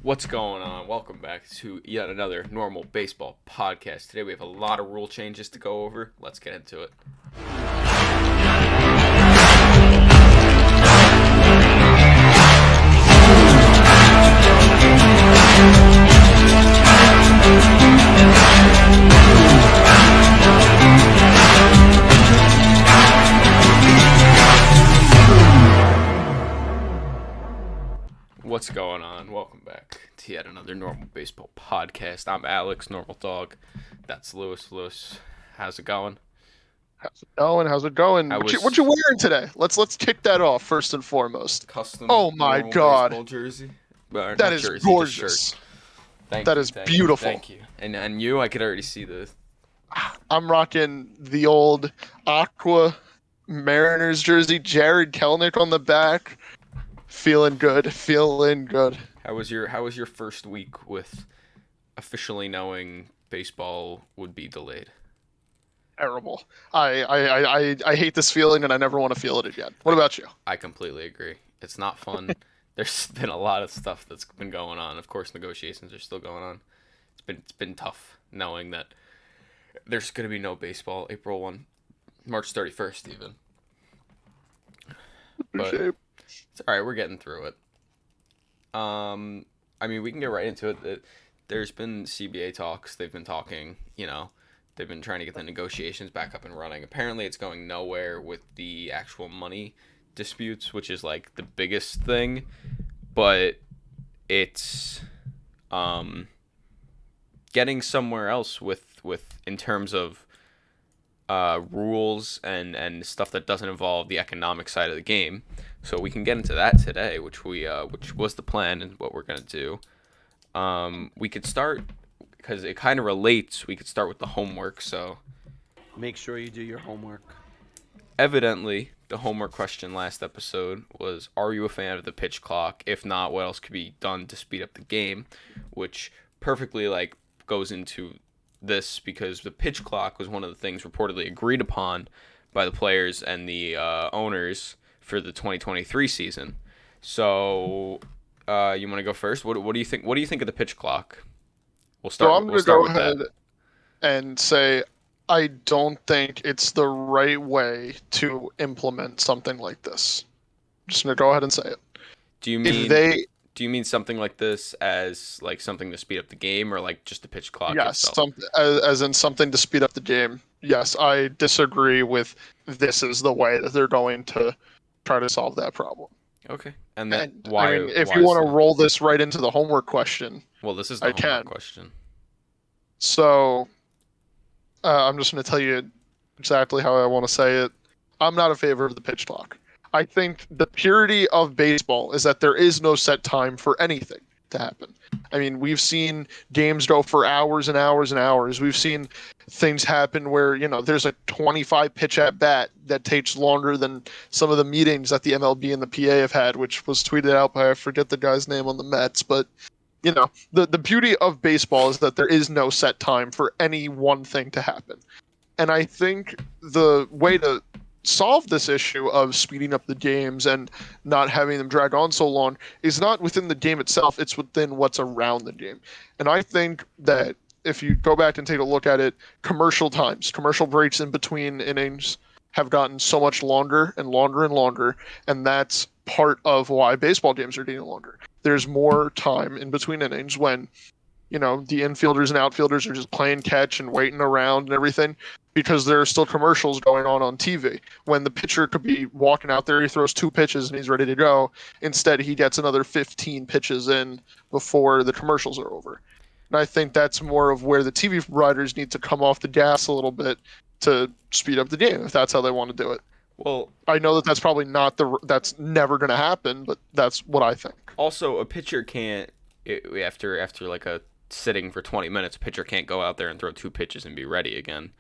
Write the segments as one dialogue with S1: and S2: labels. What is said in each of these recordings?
S1: What's going on? Welcome back to yet another normal baseball podcast. Today we have a lot of rule changes to go over. Let's get into it. What's going on? Welcome back to yet another normal baseball podcast. I'm Alex, Normal Dog. That's Lewis. Lewis, how's it going?
S2: How's it going? What you wearing today? Let's kick that off first and foremost.
S1: Custom
S2: Oh my
S1: normal
S2: God.
S1: baseball jersey.
S2: That is gorgeous. That is beautiful.
S1: Thank you. And you, I could already see the.
S2: I'm rocking the old Aqua Mariners jersey, Jared Kelnick on the back. Feeling good.
S1: How was your first week with officially knowing baseball would be delayed?
S2: Terrible. I hate this feeling and I never want to feel it again. What about you?
S1: I completely agree. It's not fun. There's been a lot of stuff that's been going on. Of course, negotiations are still going on. It's been tough knowing that there's going to be no baseball April 1, March 31st even. But it's all right. We're getting through it. I mean, we can get right into it. There's been CBA talks. They've been talking, they've been trying to get the negotiations back up and running. Apparently, it's going nowhere with the actual money disputes, which is like the biggest thing. But it's getting somewhere else with in terms of rules and stuff that doesn't involve the economic side of the game. So we can get into that today, which was the plan and what we're gonna do. We could start because it kind of relates. We could start with the homework. So
S3: make sure you do your homework.
S1: Evidently, the homework question last episode was: are you a fan of the pitch clock? If not, what else could be done to speed up the game? Which perfectly goes into this because the pitch clock was one of the things reportedly agreed upon by the players and the owners for the 2023 season. So, you want to go first? What do you think? What do you think of the pitch clock?
S2: I'm going to go ahead and say I don't think it's the right way to implement something like this. I'm just going to go ahead and say it.
S1: Do you mean something like this as something to speed up the game, or just the pitch clock?
S2: Yes, as in something to speed up the game. Yes, I disagree with this is the way that they're going to try to solve that problem.
S1: Okay, and why?
S2: I mean, if you want to roll this right into the homework question,
S1: well, this is the homework question.
S2: So, I'm just going to tell you exactly how I want to say it. I'm not a favor of the pitch clock. I think the purity of baseball is that there is no set time for anything to happen. I mean, we've seen games go for hours and hours and hours. We've seen things happen where, there's a 25 pitch at bat that takes longer than some of the meetings that the MLB and the PA have had, which was tweeted out by, I forget the guy's name on the Mets. But, the beauty of baseball is that there is no set time for any one thing to happen. And I think the way to solve this issue of speeding up the games and not having them drag on so long is not within the game itself, it's within what's around the game. And I think that if you go back and take a look at it, commercial breaks in between innings have gotten so much longer and longer and longer, and that's part of why baseball games are getting longer. There's more time in between innings when the infielders and outfielders are just playing catch and waiting around and everything, because there are still commercials going on TV. When the pitcher could be walking out there, he throws 2 pitches and he's ready to go. Instead, he gets another 15 pitches in before the commercials are over. And I think that's more of where the TV providers need to come off the gas a little bit to speed up the game, if that's how they want to do it.
S1: Well,
S2: I know that's probably that's never going to happen, but that's what I think.
S1: Also, a pitcher can't, after a sitting for 20 minutes, a pitcher can't go out there and throw 2 pitches and be ready again.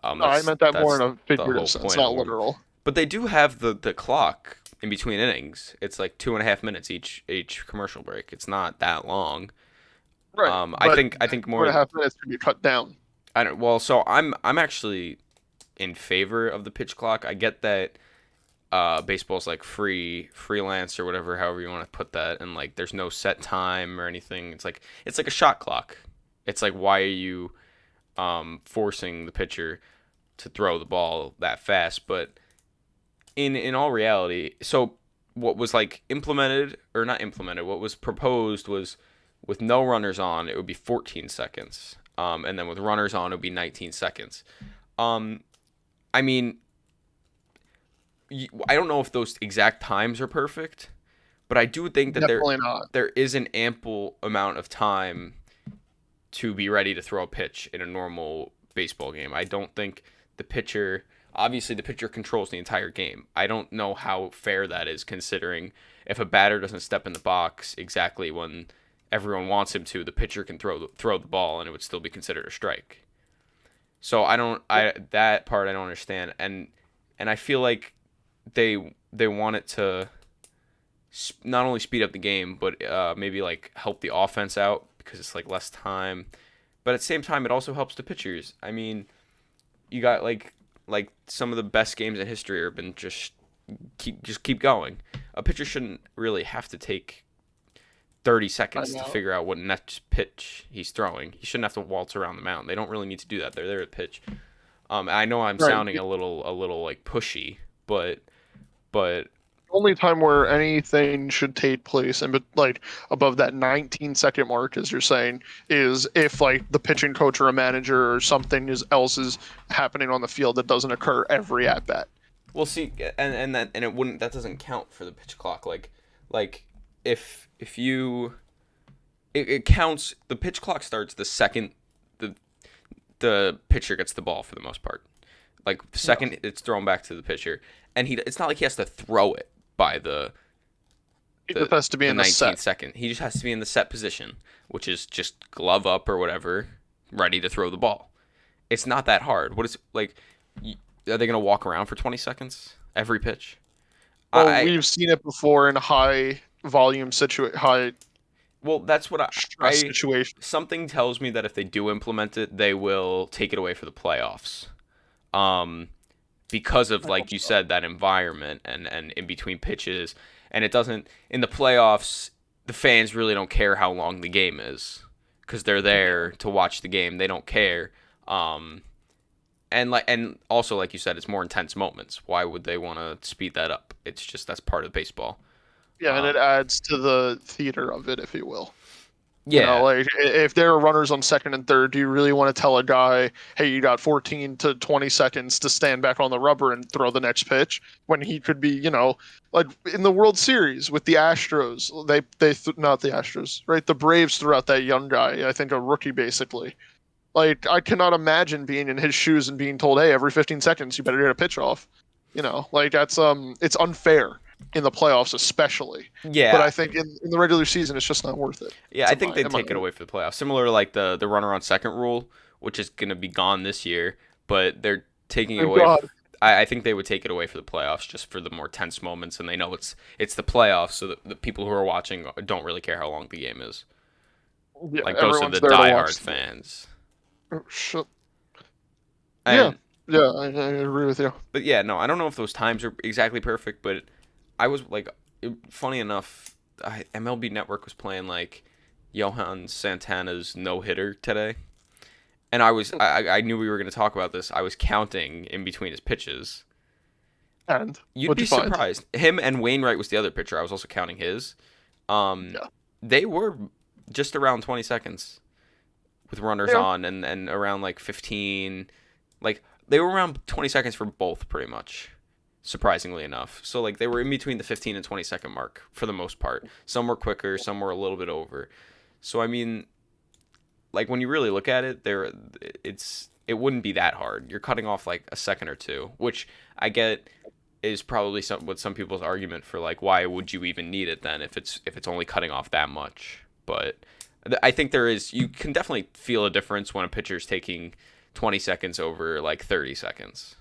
S2: No, I meant that more in a figurative sense, not literal.
S1: But they do have the clock in between innings. It's 2.5 minutes each commercial break. It's not that long.
S2: Right.
S1: I think more
S2: 2.5 minutes can be cut down.
S1: So I'm actually in favor of the pitch clock. I get that baseball's like freelance or whatever, however you want to put that, and like there's no set time or anything. It's like a shot clock. It's like, why are you forcing the pitcher to throw the ball that fast? But in all reality, so what was like implemented or not implemented, what was proposed was with no runners on, it would be 14 seconds. And then with runners on, it would be 19 seconds. I mean, I don't know if those exact times are perfect, but I do think that
S2: Definitely not.
S1: there is an ample amount of time to be ready to throw a pitch in a normal baseball game. I don't think obviously the pitcher controls the entire game. I don't know how fair that is, considering if a batter doesn't step in the box exactly when everyone wants him to, the pitcher can throw the ball and it would still be considered a strike. So that part I don't understand, and I feel like they want it to not only speed up the game, but maybe like help the offense out because it's like less time. But at the same time, it also helps the pitchers. I mean, you got like some of the best games in history have been just keep going. A pitcher shouldn't really have to take 30 seconds to figure out what next pitch he's throwing. He shouldn't have to waltz around the mound. They don't really need to do that. They're there to pitch. I know I'm sounding a little like pushy, but
S2: Only time where anything should take place and like above that 19-second mark, as you're saying, is if like the pitching coach or a manager or something else is happening on the field that doesn't occur every at bat.
S1: We'll see, and that doesn't count for the pitch clock. Like if you it counts. The pitch clock starts the second the pitcher gets the ball for the most part. Like the second it's thrown back to the pitcher, and it's not like he has to throw it by the
S2: He just has to be in the
S1: 19th
S2: set.
S1: second. He just has to be in the set position, which is just glove up or whatever, ready to throw the ball. It's not that hard. What is like? Are they gonna walk around for 20 seconds every pitch?
S2: Well, we've seen it before in high volume high
S1: Well, that's what
S2: stress situations.
S1: Something tells me that if they do implement it, they will take it away for the playoffs. Because of, like you said, that environment and in between pitches. And it doesn't, in the playoffs, the fans really don't care how long the game is because they're there to watch the game. They don't care. And also, like you said, it's more intense moments. Why would they want to speed that up? It's just, that's part of baseball.
S2: Yeah, and it adds to the theater of it, if you will.
S1: Yeah.
S2: You know, like if there are runners on second and third, do you really want to tell a guy, hey, you got 14 to 20 seconds to stand back on the rubber and throw the next pitch when he could be, like in the World Series with the Astros, not the Astros, right? The Braves threw out that young guy, I think a rookie basically. Like I cannot imagine being in his shoes and being told, hey, every 15 seconds you better get a pitch off. Like that's it's unfair in the playoffs especially.
S1: Yeah.
S2: But I think in the regular season it's just not worth it.
S1: Yeah, I think they'd take it away for the playoffs. Similar to like the runner on second rule, which is going to be gone this year, but they're taking it away. I think they would take it away for the playoffs just for the more tense moments, and they know it's the playoffs, so the people who are watching don't really care how long the game is.
S2: Yeah,
S1: like those are the
S2: there to
S1: diehard
S2: watch
S1: fans.
S2: Oh, shit.
S1: And,
S2: Yeah, I agree with you.
S1: But yeah, no, I don't know if those times are exactly perfect, but I was like, funny enough, MLB Network was playing like Johan Santana's no-hitter today. And I knew we were going to talk about this. I was counting in between his pitches.
S2: And
S1: you'd be surprised. Him and Wainwright was the other pitcher. I was also counting his. They were just around 20 seconds with runners on and around like 15. Like they were around 20 seconds for both pretty much, surprisingly enough. So like they were in between the 15 and 20 second mark for the most part. Some were quicker, some were a little bit over. So I mean, like when you really look at it, it wouldn't be that hard. You're cutting off like a second or two, which I get is probably some people's argument for like why would you even need it then if it's only cutting off that much. But I think you can definitely feel a difference when a pitcher's taking 20 seconds over like 30 seconds.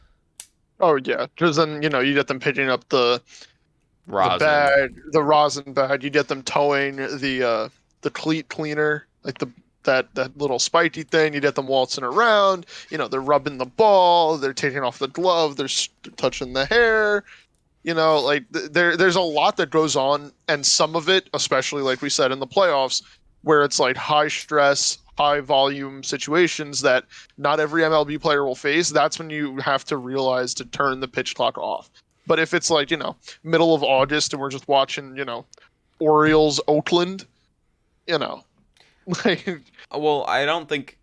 S2: Oh yeah, because then you get them picking up the
S1: rosin,
S2: the rosin bag. You get them towing the cleat cleaner, like that little spiky thing. You get them waltzing around. They're rubbing the ball. They're taking off the glove. They're touching the hair. You know, like there's a lot that goes on, and some of it, especially like we said in the playoffs, where it's like high stress, high volume situations that not every MLB player will face. That's when you have to realize to turn the pitch clock off. But if it's like, middle of August and we're just watching, Orioles Oakland, you know, like
S1: Well, I don't think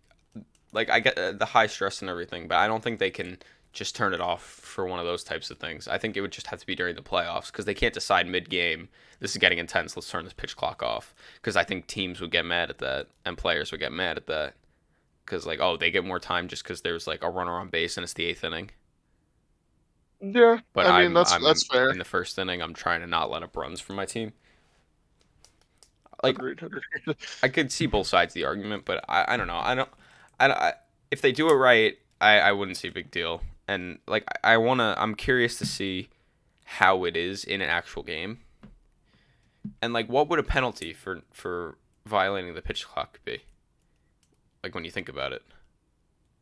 S1: like I get the high stress and everything, but I don't think they can just turn it off for one of those types of things. I think it would just have to be during the playoffs because they can't decide mid-game. This is getting intense. Let's turn this pitch clock off because I think teams would get mad at that and players would get mad at that because like oh they get more time just because there's like a runner on base and it's the eighth inning.
S2: yeah,
S1: But
S2: I mean
S1: I'm
S2: that's fair.
S1: in the first inning. I'm trying to not let up runs from my team. Like
S2: Agreed.
S1: I could see both sides of the argument, but I don't know. If they do it right, I wouldn't see a big deal. And like I'm curious to see how it is in an actual game. And like what would a penalty for violating the pitch clock be? Like when you think about it.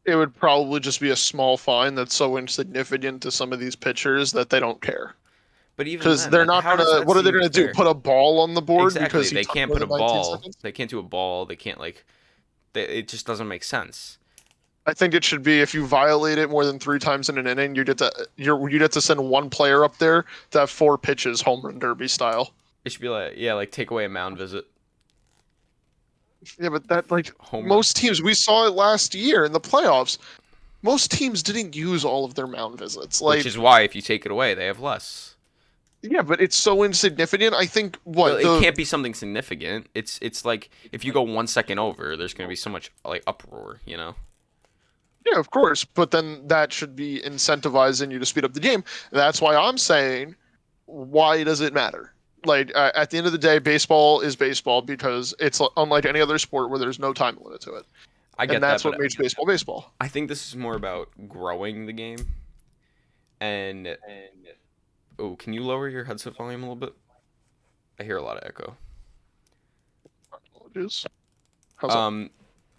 S2: It would probably just be a small fine that's so insignificant to some of these pitchers that they don't care.
S1: But even
S2: Because
S1: then,
S2: they're
S1: like
S2: not
S1: how does
S2: gonna.
S1: that
S2: What are they
S1: seem
S2: gonna do?
S1: fair?
S2: Put a ball on the board
S1: Exactly.
S2: because he
S1: They
S2: took
S1: can't
S2: more
S1: put a
S2: than 19
S1: ball.
S2: seconds?
S1: They can't do a ball. They can't like it just doesn't make sense.
S2: I think it should be if you violate it more than 3 times in an inning, you get to send one player up there to have 4 pitches, home run derby style.
S1: It should be like yeah, like take away a mound visit.
S2: Yeah, but that like
S1: Homer.
S2: most teams we saw it last year in the playoffs. Most teams didn't use all of their mound visits.
S1: Which
S2: Like,
S1: is why if you take it away, they have less.
S2: yeah, but it's so insignificant. I think
S1: Well,
S2: what
S1: it
S2: the
S1: can't be something significant. It's like if you go 1 second over, there's gonna be so much like uproar, you know.
S2: Yeah, of course, but then that should be incentivizing you to speed up the game. That's why I'm saying, why does it matter? Like at the end of the day, baseball is baseball because it's unlike any other sport where there's no time limit to it,
S1: I
S2: and
S1: get that,
S2: that's
S1: but
S2: what makes baseball baseball.
S1: I think this is more about growing the game. And oh, can you lower your headset volume a little bit? I hear a lot of echo.
S2: Apologies. How's that?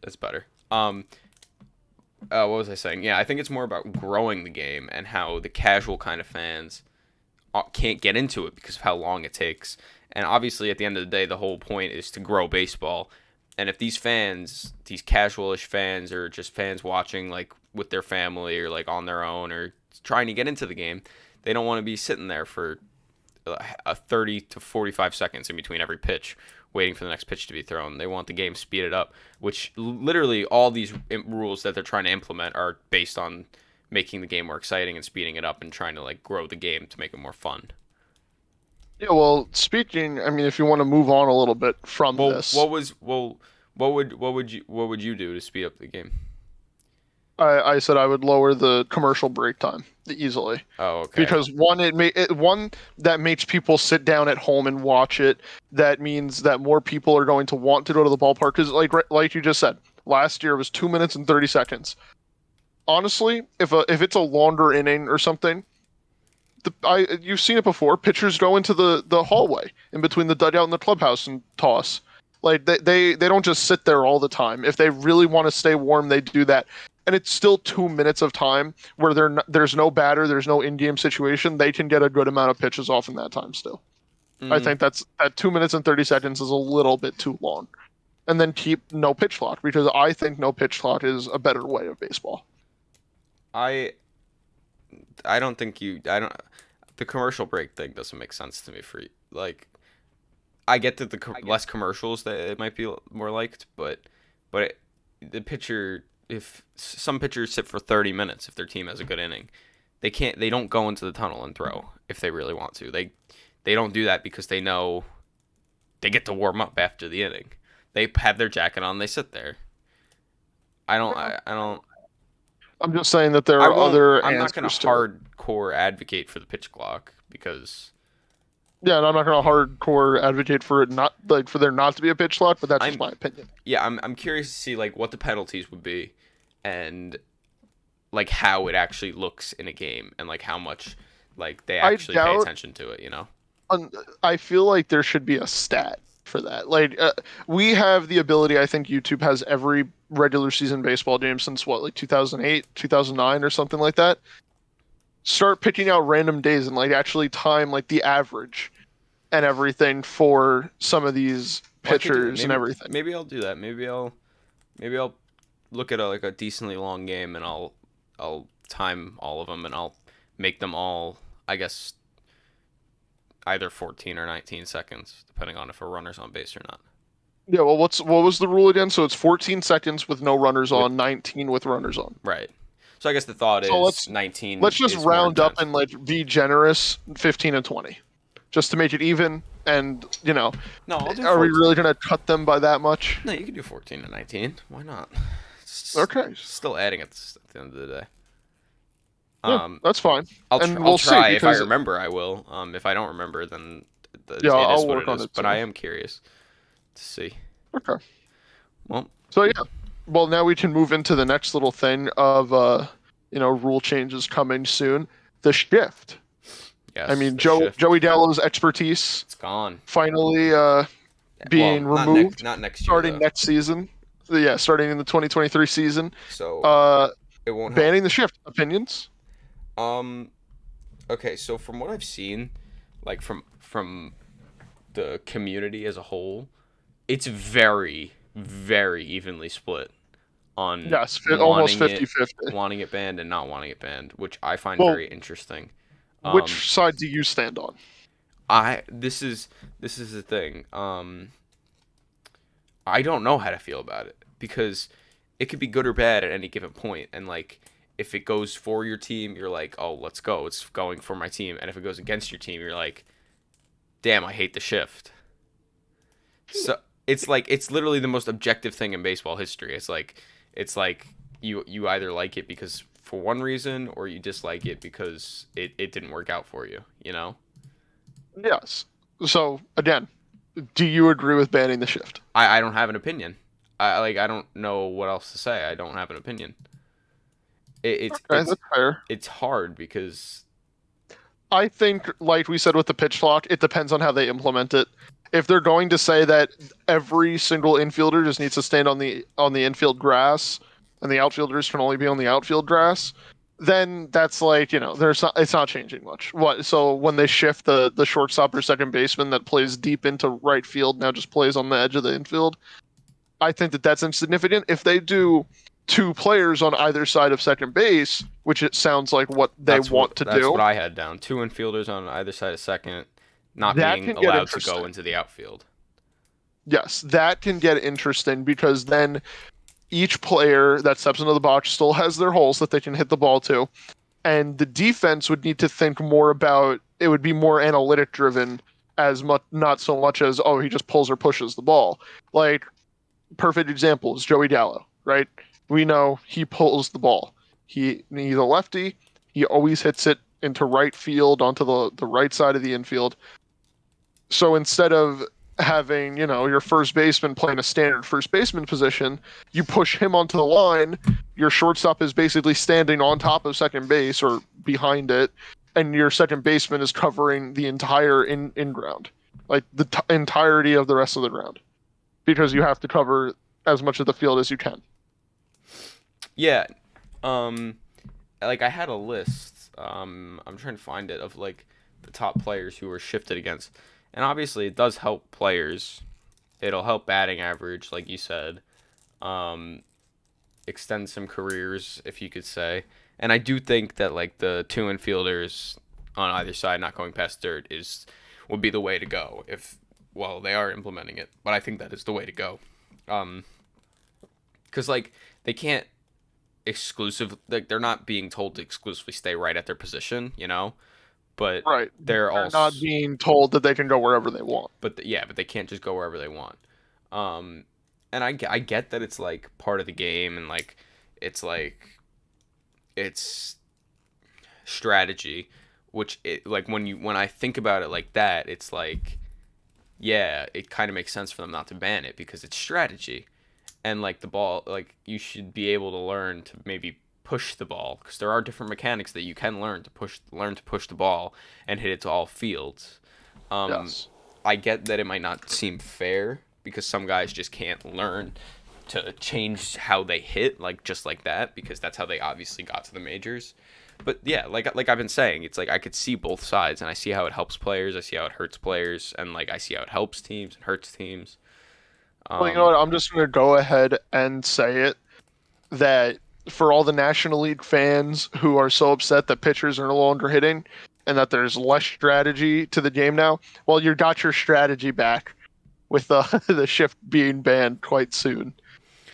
S1: That's better. What was I saying? Yeah, I think it's more about growing the game and how the casual kind of fans can't get into it because of how long it takes. And obviously, at the end of the day, the whole point is to grow baseball. And if these fans, these casualish fans, or just fans watching like with their family or like on their own or trying to get into the game, they don't want to be sitting there for a 30 to 45 seconds in between every pitch waiting for the next pitch to be thrown. They want the game speeded up, which literally all these rules that they're trying to implement are based on making the game more exciting and speeding it up and trying to like grow the game to make it more fun.
S2: Yeah, well, speaking, I mean, if you want to move on a little bit from
S1: Well,
S2: this,
S1: what would you do to speed up the game?
S2: I said I would lower the commercial break time easily.
S1: Oh, okay.
S2: Because one that makes people sit down at home and watch it. That means that more people are going to want to go to the ballpark. Because like you just said, last year it was 2 minutes and 30 seconds. Honestly, if it's a longer inning or something, you've seen it before. Pitchers go into the hallway in between the dugout and the clubhouse and toss. Like they don't just sit there all the time. If they really want to stay warm, they do that. And it's still 2 minutes of time where there's no batter, there's no in-game situation. They can get a good amount of pitches off in that time still. I think that 2 minutes and 30 seconds is a little bit too long. And then keep no pitch clock because I think no pitch clock is a better way of baseball.
S1: I don't think I don't. The commercial break thing doesn't make sense to me. For like, I get that less commercials that it might be more liked, but the pitcher, if some pitchers sit for 30 minutes if their team has a good inning, they don't go into the tunnel and throw if they really want to. They don't do that because they know they get to warm up after the inning. They have their jacket on, they sit there. I don't.
S2: I'm just saying that there are other.
S1: I'm not going to hardcore advocate for the pitch clock because.
S2: Yeah, and I'm not going to hardcore advocate for it not like for there not to be a pitch clock, but that's just my opinion.
S1: Yeah, I'm curious to see like what the penalties would be, and like how it actually looks in a game, and like how much like they actually pay attention to it. You know.
S2: I feel like there should be a stat for that. Like we have the ability. I think YouTube has every regular season baseball game since what, like 2008, 2009, or something like that. start picking out random days and like actually time like the average and everything for some of these
S1: Well, I could do that.
S2: pitchers and everything.
S1: Maybe I'll do that. Maybe I'll look at like a decently long game and I'll time all of them and I'll make them all, I guess, either 14 or 19 seconds, depending on if a runner's on base or not.
S2: Yeah, well, what was the rule again? So it's 14 seconds with no runners
S1: With-
S2: on, 19 with runners on.
S1: Right. So I guess the thought
S2: So
S1: is 19.
S2: Let's just
S1: is more
S2: round up
S1: intense.
S2: and like be generous, 15 and 20, just to make it even. And
S1: No, I'll do.
S2: are we
S1: 14.
S2: really gonna cut them by that much?
S1: No, you can do 14 and 19. Why not? It's
S2: Okay.
S1: Still adding at the end of the day.
S2: Yeah, that's fine.
S1: I'll
S2: and
S1: I'll
S2: we'll see,
S1: try. If I
S2: because-
S1: remember, I will. If I don't remember, then it
S2: Yeah, I'll
S1: is what
S2: work
S1: it
S2: on
S1: is.
S2: it
S1: But
S2: too.
S1: I am curious to see.
S2: Okay.
S1: Well,
S2: So yeah, well now we can move into the next little thing of rule changes coming soon. The shift.
S1: yes.
S2: I mean,
S1: the shift,
S2: Joey Gallo's expertise
S1: it's gone.
S2: finally being
S1: Well,
S2: removed
S1: Not next year.
S2: starting
S1: though.
S2: next season. So, yeah, starting in the 2023 season.
S1: So it won't help.
S2: Banning the shift. Opinions?
S1: Okay, so from what I've seen, like from the community as a whole, it's very, very evenly split on
S2: Yes, almost
S1: wanting
S2: 50-50.
S1: wanting it banned and not wanting it banned, which I find
S2: Well,
S1: very interesting.
S2: Which side do you stand on?
S1: This is the thing. I don't know how to feel about it because it could be good or bad at any given point, and like if it goes for your team, you're like, oh, let's go, it's going for my team, and if it goes against your team, you're like, damn, I hate the shift. So it's literally the most objective thing in baseball history. It's like you either like it because for one reason or you dislike it because it didn't work out for you, you know?
S2: Yes. So again, do you agree with banning the shift?
S1: I don't have an opinion. I don't know what else to say. I don't have an opinion. It's
S2: That's fair.
S1: it's hard because
S2: I think, like we said with the pitch clock, it depends on how they implement it. If they're going to say that every single infielder just needs to stand on the infield grass, and the outfielders can only be on the outfield grass, then that's like it's not changing much. What? So when they shift the shortstop or second baseman that plays deep into right field now just plays on the edge of the infield, I think that's insignificant. If they do two players on either side of second base, which it sounds like what they want to do.
S1: That's what I had down. Two infielders on either side of second, not
S2: That
S1: being
S2: can get
S1: allowed to
S2: interesting.
S1: go into the outfield.
S2: Yes, that can get interesting because then each player that steps into the box still has their holes that they can hit the ball to. And the defense would need to think more about it, would be more analytic driven as much, not so much as, oh, he just pulls or pushes the ball. Like, perfect example is Joey Gallo, right? We know he pulls the ball. He's a lefty. He always hits it into right field onto the right side of the infield. So instead of having, your first baseman playing a standard first baseman position, you push him onto the line. Your shortstop is basically standing on top of second base or behind it, and your second baseman is covering the entire in ground, like the entirety of the rest of the ground, because you have to cover as much of the field as you can.
S1: Yeah, like I had a list. I'm trying to find it of like the top players who were shifted against, and obviously it does help players. It'll help batting average, like you said. Extend some careers, if you could say. And I do think that like the two infielders on either side not going past third would be the way to go if they are implementing it. But I think that is the way to go. Because like they can't they're not being told to exclusively stay right at their position, but
S2: Right.
S1: they're also
S2: not being told that they can go wherever they want.
S1: but they can't just go wherever they want. And I get that it's like part of the game and like it's strategy, which when I think about it like that, it's like, yeah, it kind of makes sense for them not to ban it because it's strategy. And like the ball, like you should be able to learn to maybe push the ball because there are different mechanics that you can learn to push the ball and hit it to all fields.
S2: Yes.
S1: I get that it might not seem fair because some guys just can't learn to change how they hit just like that because that's how they obviously got to the majors. But yeah, like I've been saying, it's like I could see both sides, and I see how it helps players, I see how it hurts players, and like I see how it helps teams and hurts teams.
S2: Well, you know
S1: Um,
S2: what? I'm just going to go ahead and say it that for all the National League fans who are so upset that pitchers are no longer hitting and that there's less strategy to the game now, well, you got your strategy back with the shift being banned quite soon.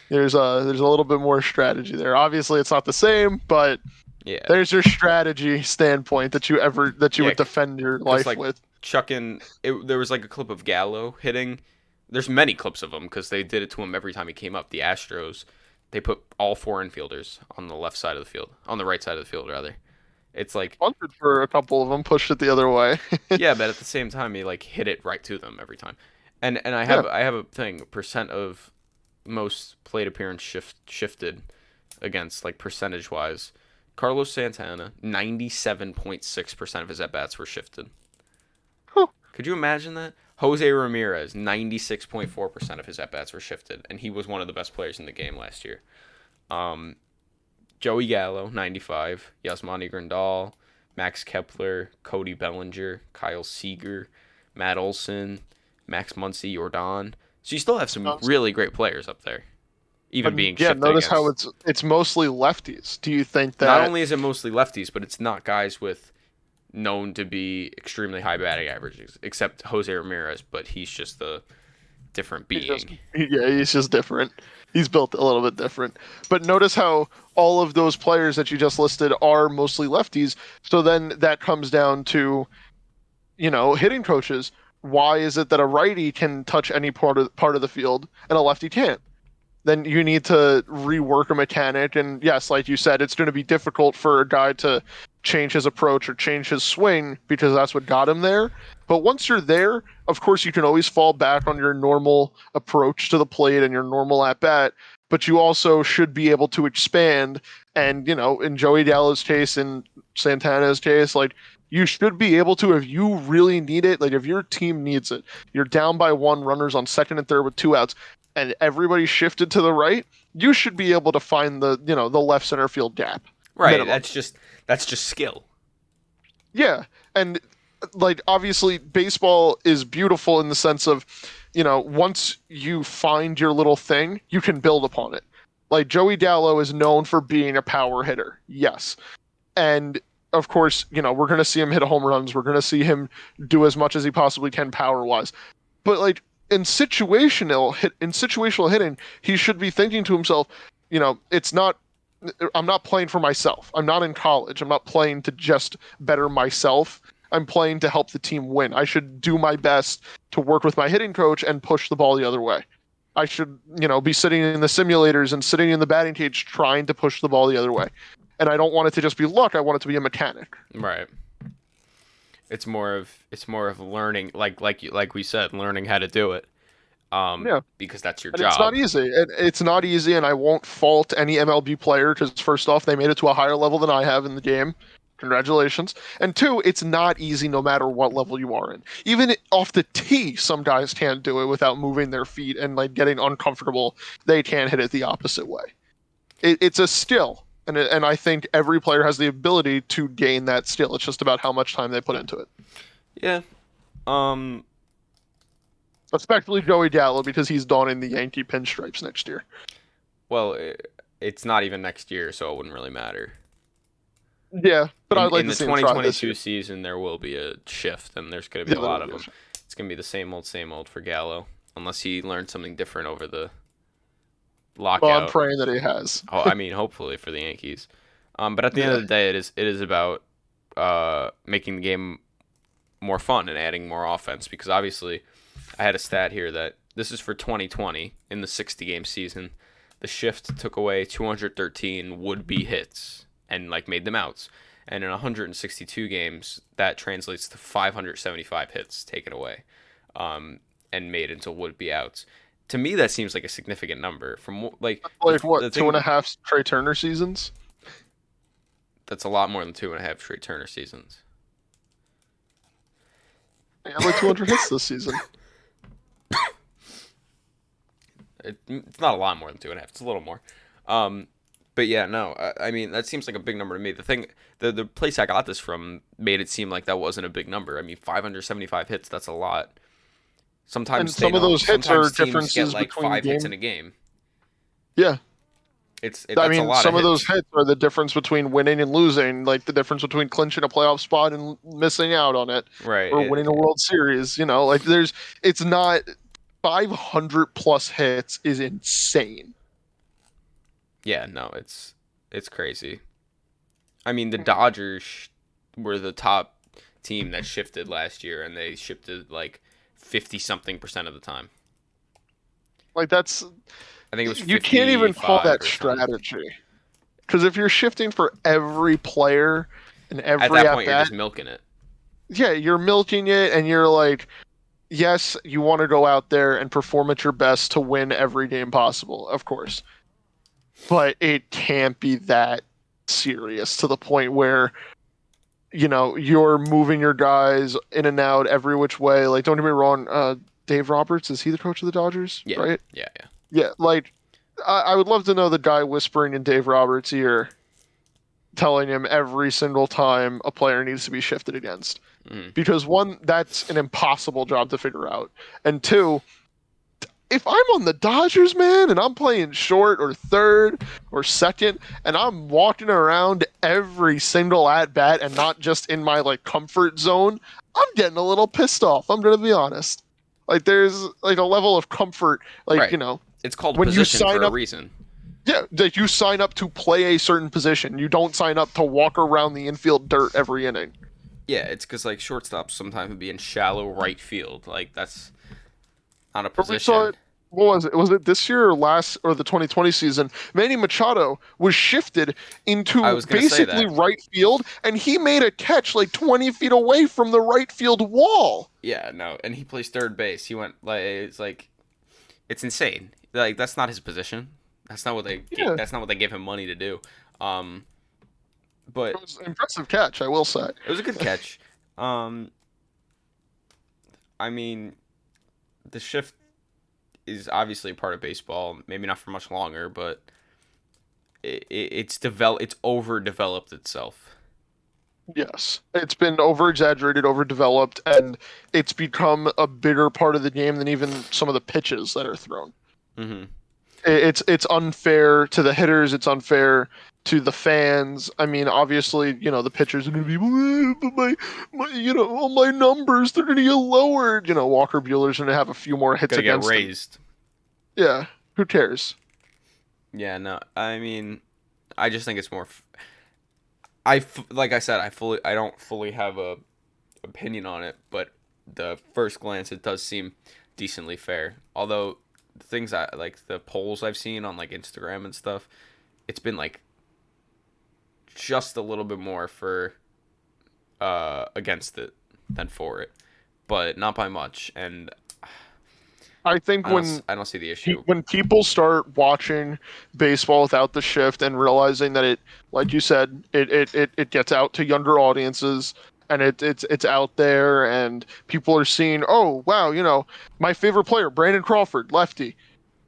S2: There's a little bit more strategy there. Obviously, it's not the same, but
S1: yeah,
S2: there's your strategy standpoint that you
S1: yeah,
S2: would defend your
S1: because
S2: life
S1: like
S2: with.
S1: chucking it, there was like a clip of Gallo hitting. There's many clips of him because they did it to him every time he came up. The Astros, they put all four infielders on the left side of the field, on the right side of the field rather. It's like
S2: Bunted for a couple of them, pushed it the other way.
S1: yeah, but at the same time he like hit it right to them every time. And
S2: Yeah.
S1: I have a thing percent of most plate appearance shifted against like percentage wise. Carlos Santana, 97.6% of his at bats were shifted.
S2: Huh.
S1: Could you imagine that? Jose Ramirez, 96.4% of his at bats were shifted, and he was one of the best players in the game last year. Um, Joey Gallo, 95. Yasmani Grandal, Max Kepler, Cody Bellinger, Kyle Seager, Matt Olson, Max Muncy, Jordan. So you still have some really great players up there, even
S2: But
S1: being
S2: yeah,
S1: shifted
S2: notice
S1: against.
S2: how it's mostly lefties. Do you think that
S1: Not only is it mostly lefties, but it's not guys with known to be extremely high batting averages, except Jose Ramirez, but he's just a different being.
S2: he's just different. He's built a little bit different. But notice how all of those players that you just listed are mostly lefties. So then that comes down to, hitting coaches. Why is it that a righty can touch any part of the field and a lefty can't? Then you need to rework a mechanic. And yes, like you said, it's going to be difficult for a guy to change his approach or change his swing because that's what got him there. But once you're there, of course, you can always fall back on your normal approach to the plate and your normal at bat. But you also should be able to expand. And, in Joey Gallo's case, in Santana's case, like, you should be able to, if you really need it, like if your team needs it, you're down by one, runners on second and third with two outs, and everybody shifted to the right, you should be able to find the left center field gap.
S1: Right,
S2: Minimum.
S1: that's just skill.
S2: Yeah, and like obviously baseball is beautiful in the sense of, once you find your little thing, you can build upon it. Like Joey Gallo is known for being a power hitter, yes, and of course, we're going to see him hit home runs. We're going to see him do as much as he possibly can power wise, but like in situational hitting, he should be thinking to himself, it's not. I'm not playing for myself. I'm not in college. I'm not playing to just better myself. I'm playing to help the team win. I should do my best to work with my hitting coach and push the ball the other way. I should, be sitting in the simulators and sitting in the batting cage trying to push the ball the other way. And I don't want it to just be luck. I want it to be a mechanic.
S1: Right. It's more of learning, like we said, learning how to do it.
S2: Yeah.
S1: Because that's your
S2: And
S1: job.
S2: it's not easy. It's not easy, and I won't fault any MLB player because first off, they made it to a higher level than I have in the game. Congratulations. And two, it's not easy no matter what level you are in. Even off the tee, some guys can't do it without moving their feet and like getting uncomfortable. They can't hit it the opposite way. It's a skill, and I think every player has the ability to gain that skill. It's just about how much time they put into it.
S1: Yeah.
S2: Especially Joey Gallo because he's donning the Yankee pinstripes next year.
S1: Well, it's not even next year, so it wouldn't really matter.
S2: Yeah, but I'd like
S1: in
S2: to
S1: the
S2: see him try this
S1: 2022
S2: year.
S1: season, there will be a shift, and there's going to be a lot of them. It's going to be the same old for Gallo, unless he learned something different over the lockout.
S2: Well, I'm praying that he has.
S1: Oh, I mean, hopefully for the Yankees. But at the end of the day, it is about making the game more fun and adding more offense. Because obviously, I had a stat here that this is for 2020 in the 60-game season. The shift took away 213 would-be hits and like made them outs. And in 162 games, that translates to 575 hits taken away, and made into would-be outs. To me, that seems like a significant number. From like
S2: what, 2.5 Trey Turner seasons?
S1: That's a lot more than 2.5 Trey Turner seasons.
S2: He had like 200 hits this season.
S1: It's not a lot more than 2.5. It's a little more. But yeah, no, I mean that seems like a big number to me. The place I got this from made it seem like that wasn't a big number. I mean, 575 hits, that's a lot. Sometimes
S2: And
S1: they
S2: some of
S1: don't.
S2: those hits are
S1: Sometimes teams get
S2: differences
S1: like
S2: between
S1: 5 hits in
S2: game.
S1: a game.
S2: Yeah. I
S1: That's a
S2: mean,
S1: lot of
S2: some of those
S1: hits.
S2: hits are the difference between winning and losing, like the difference between clinching a playoff spot and missing out on it,
S1: Right.
S2: or winning a World Series. Like it's not 500 plus hits is insane.
S1: Yeah, no, it's crazy. I mean, the Dodgers were the top team that shifted last year, and they shifted like 50 something percent of the time.
S2: Like that's
S1: I think it was
S2: you can't even call
S1: 55
S2: that
S1: or something.
S2: strategy because if you're shifting for every player and
S1: At
S2: every
S1: that
S2: at
S1: point, you're
S2: bat,
S1: just milking it.
S2: yeah, you're milking it, and you're like, yes, you want to go out there and perform at your best to win every game possible, of course. But it can't be that serious to the point where you're moving your guys in and out every which way. Like, don't get me wrong, Dave Roberts, is he the coach of the Dodgers?
S1: Yeah,
S2: Right?
S1: yeah, yeah.
S2: Yeah, like I would love to know the guy whispering in Dave Roberts' ear, telling him every single time a player needs to be shifted against.
S1: Mm.
S2: Because one, that's an impossible job to figure out, and two, if I'm on the Dodgers, man, and I'm playing short or third or second, and I'm walking around every single at bat and not just in my like comfort zone, I'm getting a little pissed off. I'm gonna be honest. Like there's like a level of comfort, like
S1: Right. It's called
S2: when you
S1: position
S2: sign
S1: for a
S2: up.
S1: reason.
S2: Yeah, that you sign up to play a certain position. You don't sign up to walk around the infield dirt every inning.
S1: Yeah, it's because like shortstops sometimes would be in shallow right field. Like that's not a
S2: But we saw
S1: position.
S2: it. What was it? Was it this year or last or the 2020 season? Manny Machado was shifted
S1: I
S2: into
S1: was gonna say
S2: basically
S1: that.
S2: right field, and he made a catch like 20 feet away from the right field wall.
S1: Yeah, no, and he plays third base. He went like it's insane. Like that's not his position. That's not what they.
S2: Yeah,
S1: That's not what they gave him money to do. Um, but
S2: it was an impressive catch, I will say.
S1: it was a good catch. Um, I mean, the shift is obviously a part of baseball. Maybe not for much longer, but it's overdeveloped itself.
S2: Yes, it's been over exaggerated, overdeveloped, and it's become a bigger part of the game than even some of the pitches that are thrown.
S1: Mm-hmm.
S2: It's unfair to the hitters. It's unfair to the fans. I mean, obviously, the pitchers are going to be, but all my numbers, they're going to get lowered. Walker Bueller's going to have a few more hits
S1: Gotta get
S2: against him.
S1: raised.
S2: Yeah, who cares?
S1: Yeah, no. I mean, I just think it's more. Like I said, I don't fully have a opinion on it, but the first glance, it does seem decently fair. Although the things I like, the polls I've seen on like Instagram and stuff, it's been like just a little bit more for against it than for it, but not by much. And
S2: I think
S1: I don't see the issue.
S2: when people start watching baseball without the shift and realizing that it, like you said, it gets out to younger audiences and it's out there and people are seeing, oh wow, my favorite player, Brandon Crawford, lefty.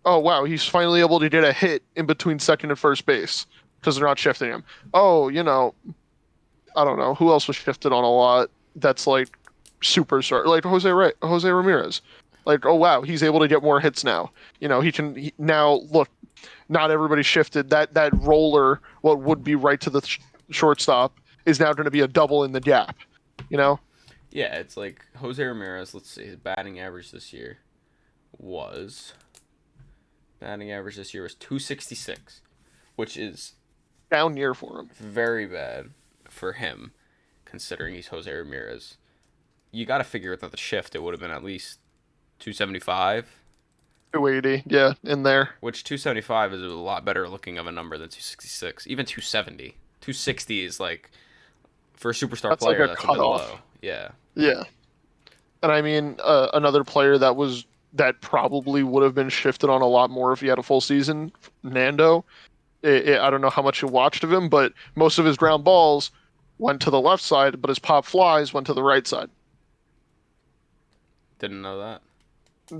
S2: Oh wow, he's finally able to get a hit in between second and first base because they're not shifting him. Oh, I don't know who else was shifted on a lot. That's like superstar, like Jose Ramirez. Like, oh wow, he's able to get more hits now. Now look. Not everybody shifted. That roller, what would be right to the shortstop, is now going to be a double in the gap.
S1: Yeah, it's like Jose Ramirez. Let's see, his batting average this year was 266, which is
S2: Down year for him.
S1: very bad for him, considering he's Jose Ramirez. You got to figure without the shift, it would have been at least 275.
S2: 280, yeah, in there.
S1: Which 275 is a lot better looking of a number than 266. Even 270. 260 is like, for a superstar
S2: That's
S1: player,
S2: like a
S1: that's a bit
S2: cutoff.
S1: low. Yeah.
S2: Yeah, and I mean another player that probably would have been shifted on a lot more if he had a full season. Nando. I don't know how much you watched of him, but most of his ground balls went to the left side, but his pop flies went to the right side.
S1: Didn't know that.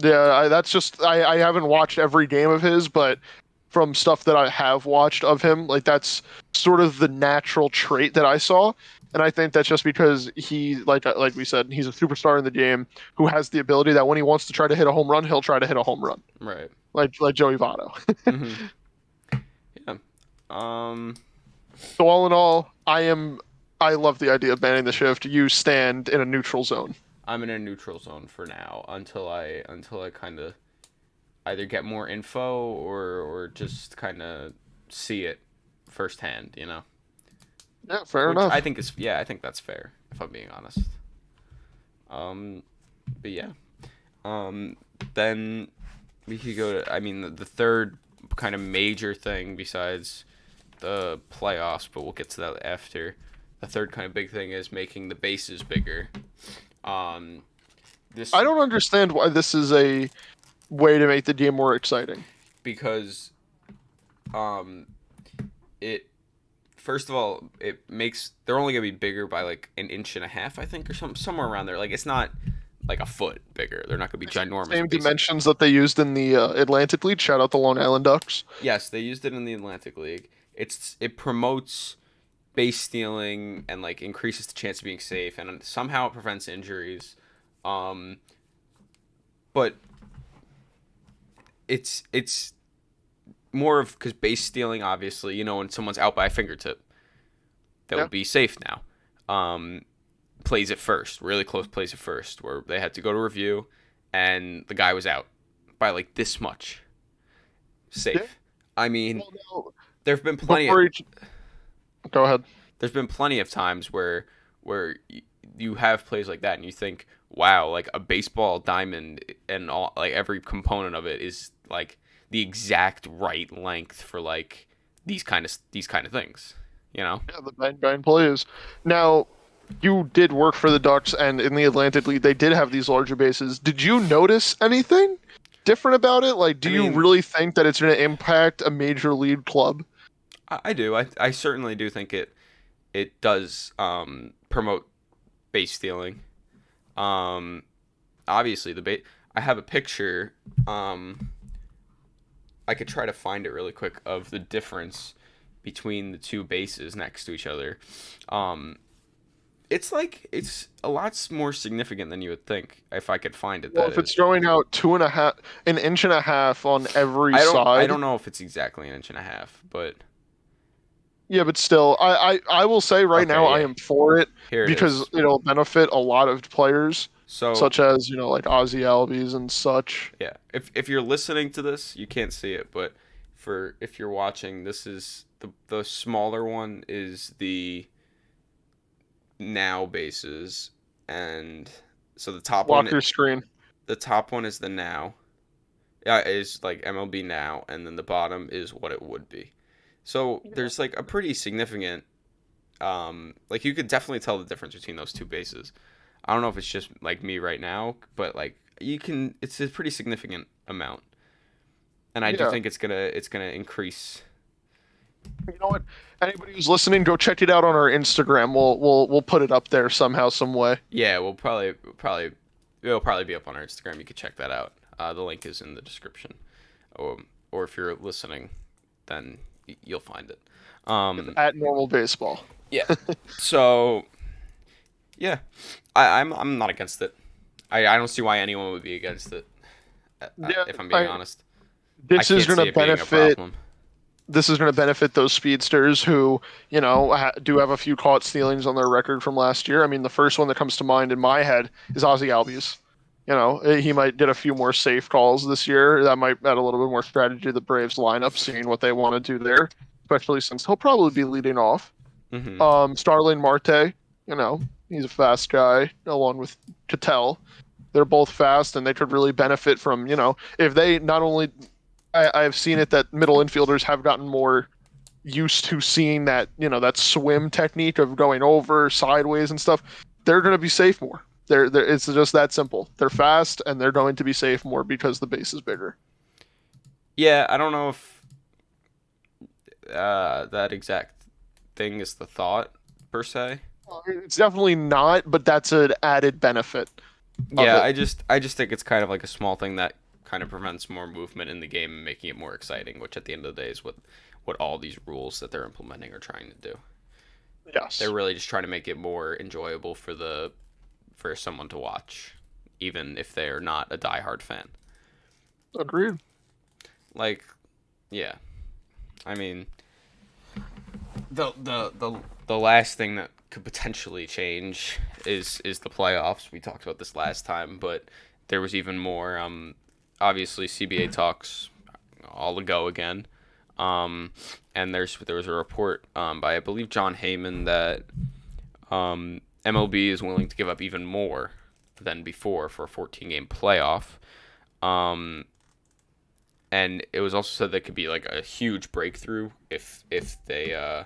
S2: Yeah, that's just I haven't watched every game of his, but from stuff that I have watched of him. Like that's sort of the natural trait that I saw. And I think that's just because he, like we said, he's a superstar in the game who has the ability that when he wants to try to hit a home run, he'll try to hit a home run,
S1: Right.
S2: like Joey Votto.
S1: Hmm. Yeah.
S2: So all in all, I love the idea of banning the shift. You stand in a neutral zone.
S1: I'm in a neutral zone for now until I kind of either get more info or just kind of see it firsthand, you know.
S2: Yeah, fair
S1: Which
S2: enough.
S1: I think I think that's fair if I'm being honest. But yeah. Then we could go to, I mean, the third kind of major thing besides the playoffs, but we'll get to that after. The third kind of big thing is making the bases bigger. This
S2: I don't understand why this is a way to make the game more exciting.
S1: because it first of all, it makes they're only gonna be bigger by like an inch and a half, I think, or somewhere around there. Like it's not like a foot bigger. They're not gonna be ginormous.
S2: Same
S1: bases.
S2: dimensions that they used in the Atlantic League. Shout out the Long Island Ducks.
S1: Yes, they used it in the Atlantic League. It promotes base stealing and like increases the chance of being safe, and somehow it prevents injuries. But it's more of because base stealing, obviously, you know, when someone's out by a fingertip, they'll
S2: Yeah.
S1: be safe now. Plays it first, really close plays it first, where they had to go to review, and the guy was out by like this much. Safe.
S2: Yeah.
S1: I mean,
S2: Well, no,
S1: there've been plenty.
S2: before each... Go ahead.
S1: There's been plenty of times where you have plays like that, and you think, wow, like a baseball diamond and all, like every component of it is like the exact right length for like these kind of things, you know?
S2: Yeah, the bang bang plays. Now, you did work for the Ducks, and in the Atlantic League, they did have these larger bases. Did you notice anything different about it? Like, do
S1: I
S2: you
S1: mean-
S2: really think that it's going to impact a major league club?
S1: I do. I certainly do think it does promote base stealing. Obviously I have a picture. I could try to find it really quick of the difference between the two bases next to each other. It's a lot more significant than you would think if I could find it.
S2: Well,
S1: that
S2: if it's
S1: is.
S2: throwing out an inch and a half on every
S1: I
S2: side.
S1: don't know if it's exactly an inch and a half, but
S2: Yeah, but still, I will say right
S1: Okay,
S2: now I
S1: yeah.
S2: am for it
S1: here it
S2: because
S1: is.
S2: it'll benefit a lot of players,
S1: So
S2: such as like Ozzy Albies and such.
S1: yeah, if you're listening to this, you can't see it, but if you're watching, this is the smaller one is the now bases, and so the top
S2: Lock
S1: one
S2: your screen.
S1: is the now. Yeah, is like MLB now, and then the bottom is what it would be. So there's like a pretty significant, like you could definitely tell the difference between those two bases. I don't know if it's just like me right now, but like it's a pretty significant amount, and I do
S2: Yeah.
S1: think it's gonna increase.
S2: You know what? Anybody who's listening, go check it out on our Instagram. We'll put it up there somehow, some way.
S1: Yeah, it'll probably be up on our Instagram. You could check that out. The link is in the description, or if you're listening, then you'll find it.
S2: At normal baseball.
S1: Yeah. So, yeah, I'm not against it. I don't see why anyone would be against it.
S2: Yeah,
S1: If I'm being honest,
S2: This
S1: I
S2: is
S1: can't
S2: going
S1: see
S2: to
S1: it being a
S2: benefit.
S1: problem.
S2: This is going to benefit those speedsters who, do have a few caught stealings on their record from last year. I mean, the first one that comes to mind in my head is Ozzy Albies. He might get a few more safe calls this year. That might add a little bit more strategy to the Braves lineup, seeing what they want to do there, especially since he'll probably be leading off.
S1: Hmm.
S2: Starling Marte, he's a fast guy, along with Cattell. They're both fast, and they could really benefit from, if they not only. I've seen it that middle infielders have gotten more used to seeing that, that swim technique of going over, sideways, and stuff. They're going to be safe more. It's just that simple. They're fast, and they're going to be safe more because the base is bigger.
S1: Yeah, I don't know if that exact thing is the thought per se.
S2: It's definitely not, but that's an added benefit.
S1: Yeah,
S2: it.
S1: I just think it's kind of like a small thing that kind of prevents more movement in the game and making it more exciting, which at the end of the day is what all these rules that they're implementing are trying to do.
S2: Yes.
S1: They're really just trying to make it more enjoyable for someone to watch, even if they're not a diehard fan.
S2: Agreed.
S1: Like, yeah. I mean, the last thing that could potentially change is the playoffs. We talked about this last time, but there was even more. Obviously, CBA talks all a go again. And there was a report by I believe John Heyman that MLB is willing to give up even more than before for a 14-game playoff. And it was also said that could be like a huge breakthrough if they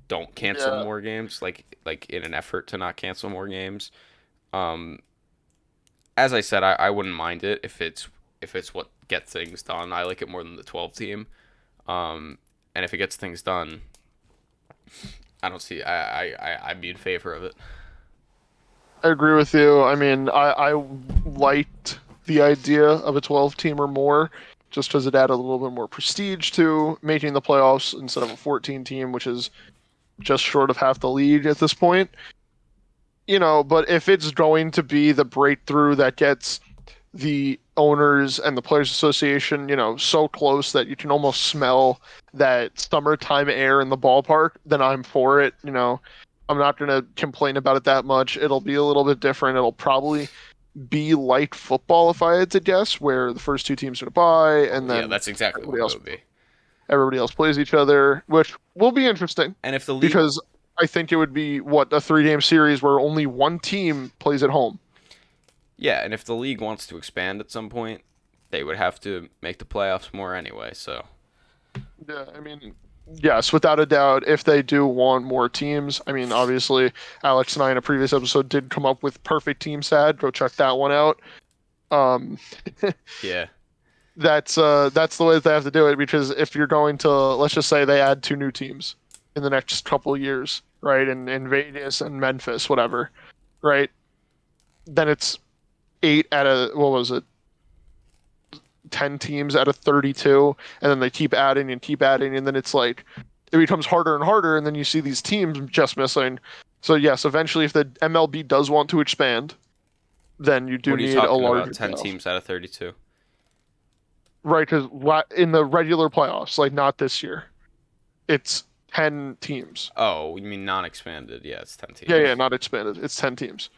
S1: don't cancel more games, like in an effort to not cancel more games. As I said, I wouldn't mind it if it's what gets things done. I like it more than the 12 team. And if it gets things done, I don't see. I'd be in favor of it.
S2: I agree with you. I mean, I liked the idea of a 12-team or more, just because it added a little bit more prestige to making the playoffs instead of a 14-team, which is just short of half the league at this point. But if it's going to be the breakthrough that gets the owners and the Players Association, so close that you can almost smell that summertime air in the ballpark, then I'm for it. I'm not going to complain about it that much. It'll be a little bit different. It'll probably be like football, if I had to guess, where the first two teams are to bye, and then
S1: that's exactly what it would be.
S2: Everybody else plays each other, which will be interesting.
S1: And if the league,
S2: because I think it would be a 3-game series where only one team plays at home.
S1: Yeah, and if the league wants to expand at some point, they would have to make the playoffs more anyway. So.
S2: Yeah, I mean, yes, without a doubt, if they do want more teams, I mean, obviously, Alex and I in a previous episode did come up with perfect team sad. Go check that one out.
S1: Yeah.
S2: That's the way that they have to do it, because if you're going to, let's just say they add 2 new teams in the next couple of years, right, in Vegas and Memphis, whatever, right, then it's 8 out of, 10 teams out of 32, and then they keep adding, and then it's like, it becomes harder and harder, and then you see these teams just missing. So yes, eventually, if the MLB does want to expand, then you do need a larger
S1: 10 teams out of 32.
S2: Right, because in the regular playoffs, like not this year, it's 10 teams.
S1: Oh, you mean non-expanded? Yeah, it's 10 teams.
S2: Yeah, not expanded. It's 10 teams.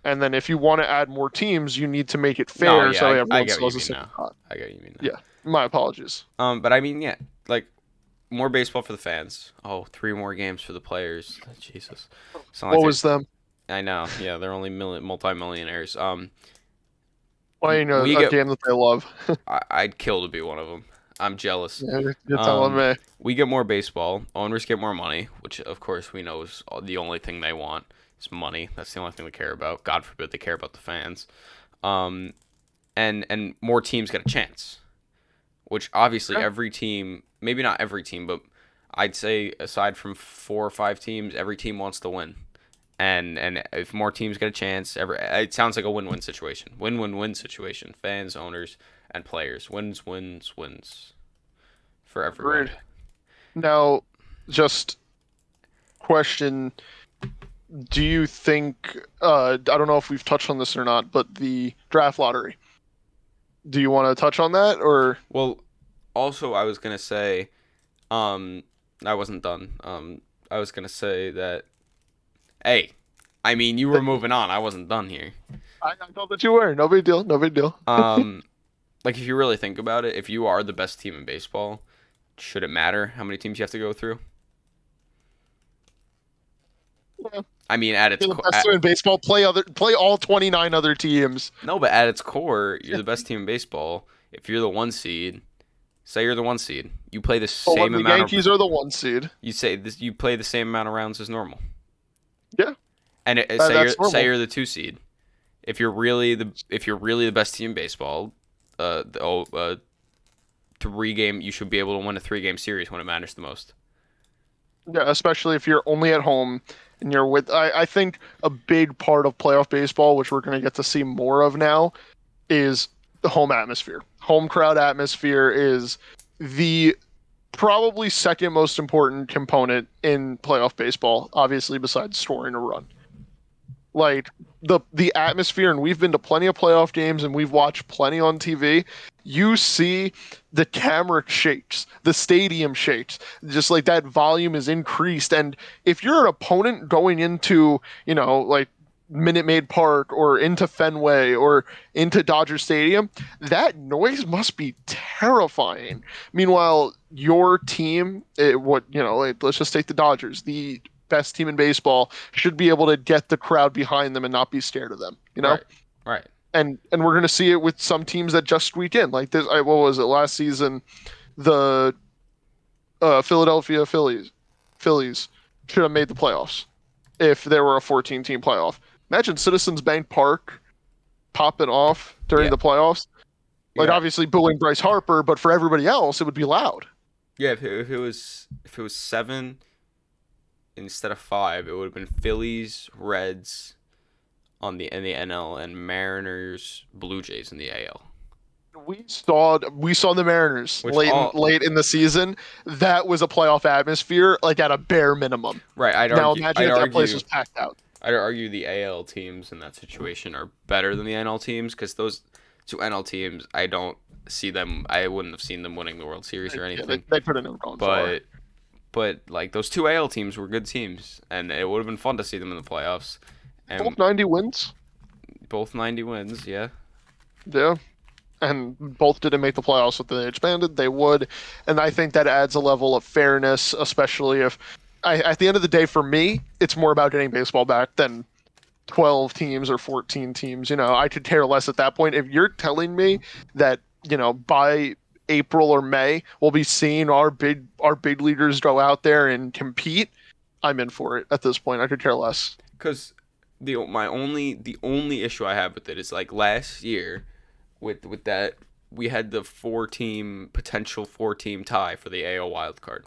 S2: And then if you want to add more teams, you need to make it fair, so everyone still has the same pot.
S1: I get what you mean now.
S2: Yeah, my apologies.
S1: But I mean, yeah, like more baseball for the fans. Oh, 3 more games for the players. Jesus.
S2: What was them?
S1: I know. Yeah, they're only multi-millionaires.
S2: Playing a game that they love.
S1: I'd kill to be one of them. I'm jealous.
S2: Yeah, you're telling me.
S1: We get more baseball. Owners get more money, which of course we know is the only thing they want. It's money. That's the only thing they care about. God forbid they care about the fans. And more teams get a chance. Which obviously every team, maybe not every team, but I'd say aside from 4 or 5 teams, every team wants to win. And if more teams get a chance, it sounds like a win-win situation. Win-win-win situation. Fans, owners, and players. Wins for everyone.
S2: Agreed. Now, just question, do you think, I don't know if we've touched on this or not, but the draft lottery, do you want to touch on that, or?
S1: Well, also I was going to say, I wasn't done. I was going to say that, hey, I mean, you were moving on. I wasn't done here.
S2: I thought that you were. No big deal.
S1: Like, if you really think about it, if you are the best team in baseball, should it matter how many teams you have to go through?
S2: Yeah.
S1: I mean, at its
S2: core, best team in baseball, play all 29 other teams.
S1: No, but at its core, you're the best team in baseball. If you're the 1 seed, say you're the 1 seed, you play the same amount.
S2: The Yankees are the 1 seed.
S1: You play the same amount of rounds as normal.
S2: Yeah.
S1: And say you're the 2 seed. If you're really the best team in baseball, you should be able to win a 3-game series when it matters the most.
S2: Yeah, especially if you're only at home and you're with. I think a big part of playoff baseball, which we're going to get to see more of now, is the home atmosphere. Home crowd atmosphere is the probably second most important component in playoff baseball, obviously besides scoring a run. Like the atmosphere, and we've been to plenty of playoff games and we've watched plenty on TV. You see the camera shakes, the stadium shakes, just like that volume is increased. And if you're an opponent going into, like Minute Maid Park or into Fenway or into Dodger Stadium, that noise must be terrifying. Meanwhile, your team, let's just take the Dodgers, the best team in baseball, should be able to get the crowd behind them and not be scared of them.
S1: Right.
S2: And we're going to see it with some teams that just squeak in. Like this, what was it last season? The Philadelphia Phillies should have made the playoffs if there were a 14-team playoff. Imagine Citizens Bank Park popping off during the playoffs. Like obviously booing Bryce Harper, but for everybody else, it would be loud.
S1: Yeah, if it was 7 instead of 5, it would have been Phillies, Reds in the NL, and Mariners, Blue Jays in the AL.
S2: We saw the Mariners late in the season. That was a playoff atmosphere, like at a bare minimum.
S1: Right.
S2: Imagine if that place was packed out.
S1: I'd argue the AL teams in that situation are better than the NL teams, because those two NL teams, I don't see them. I wouldn't have seen them winning the World Series or anything.
S2: They could have never gone far.
S1: But like those two AL teams were good teams, and it would have been fun to see them in the playoffs. And
S2: both 90 wins.
S1: Both 90 wins, yeah.
S2: Yeah. And both didn't make the playoffs. If they expanded, they would. And I think that adds a level of fairness, especially if, at the end of the day, for me, it's more about getting baseball back than 12 teams or 14 teams. I could care less at that point. If you're telling me that, by April or May, we'll be seeing our big leaguers go out there and compete, I'm in for it at this point. I could care less.
S1: Because the only issue I have with it is, like, last year with that, we had the potential 4-team tie for the AL wild card,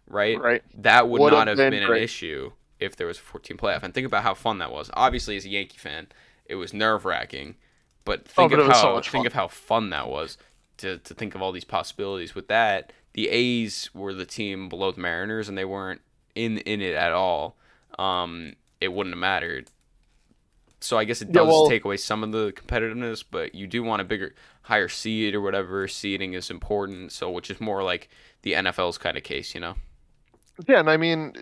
S1: right? That would not have been an issue if there was a 14 playoff. And think about how fun that was. Obviously, as a Yankee fan, it was nerve-wracking, but think of how fun that was to think of all these possibilities. With that, the A's were the team below the Mariners, and they weren't in it at all. It wouldn't have mattered. So I guess it does take away some of the competitiveness, but you do want a higher seed or whatever. Seeding is important, which is more like the NFL's kind of case,
S2: Yeah, and I mean,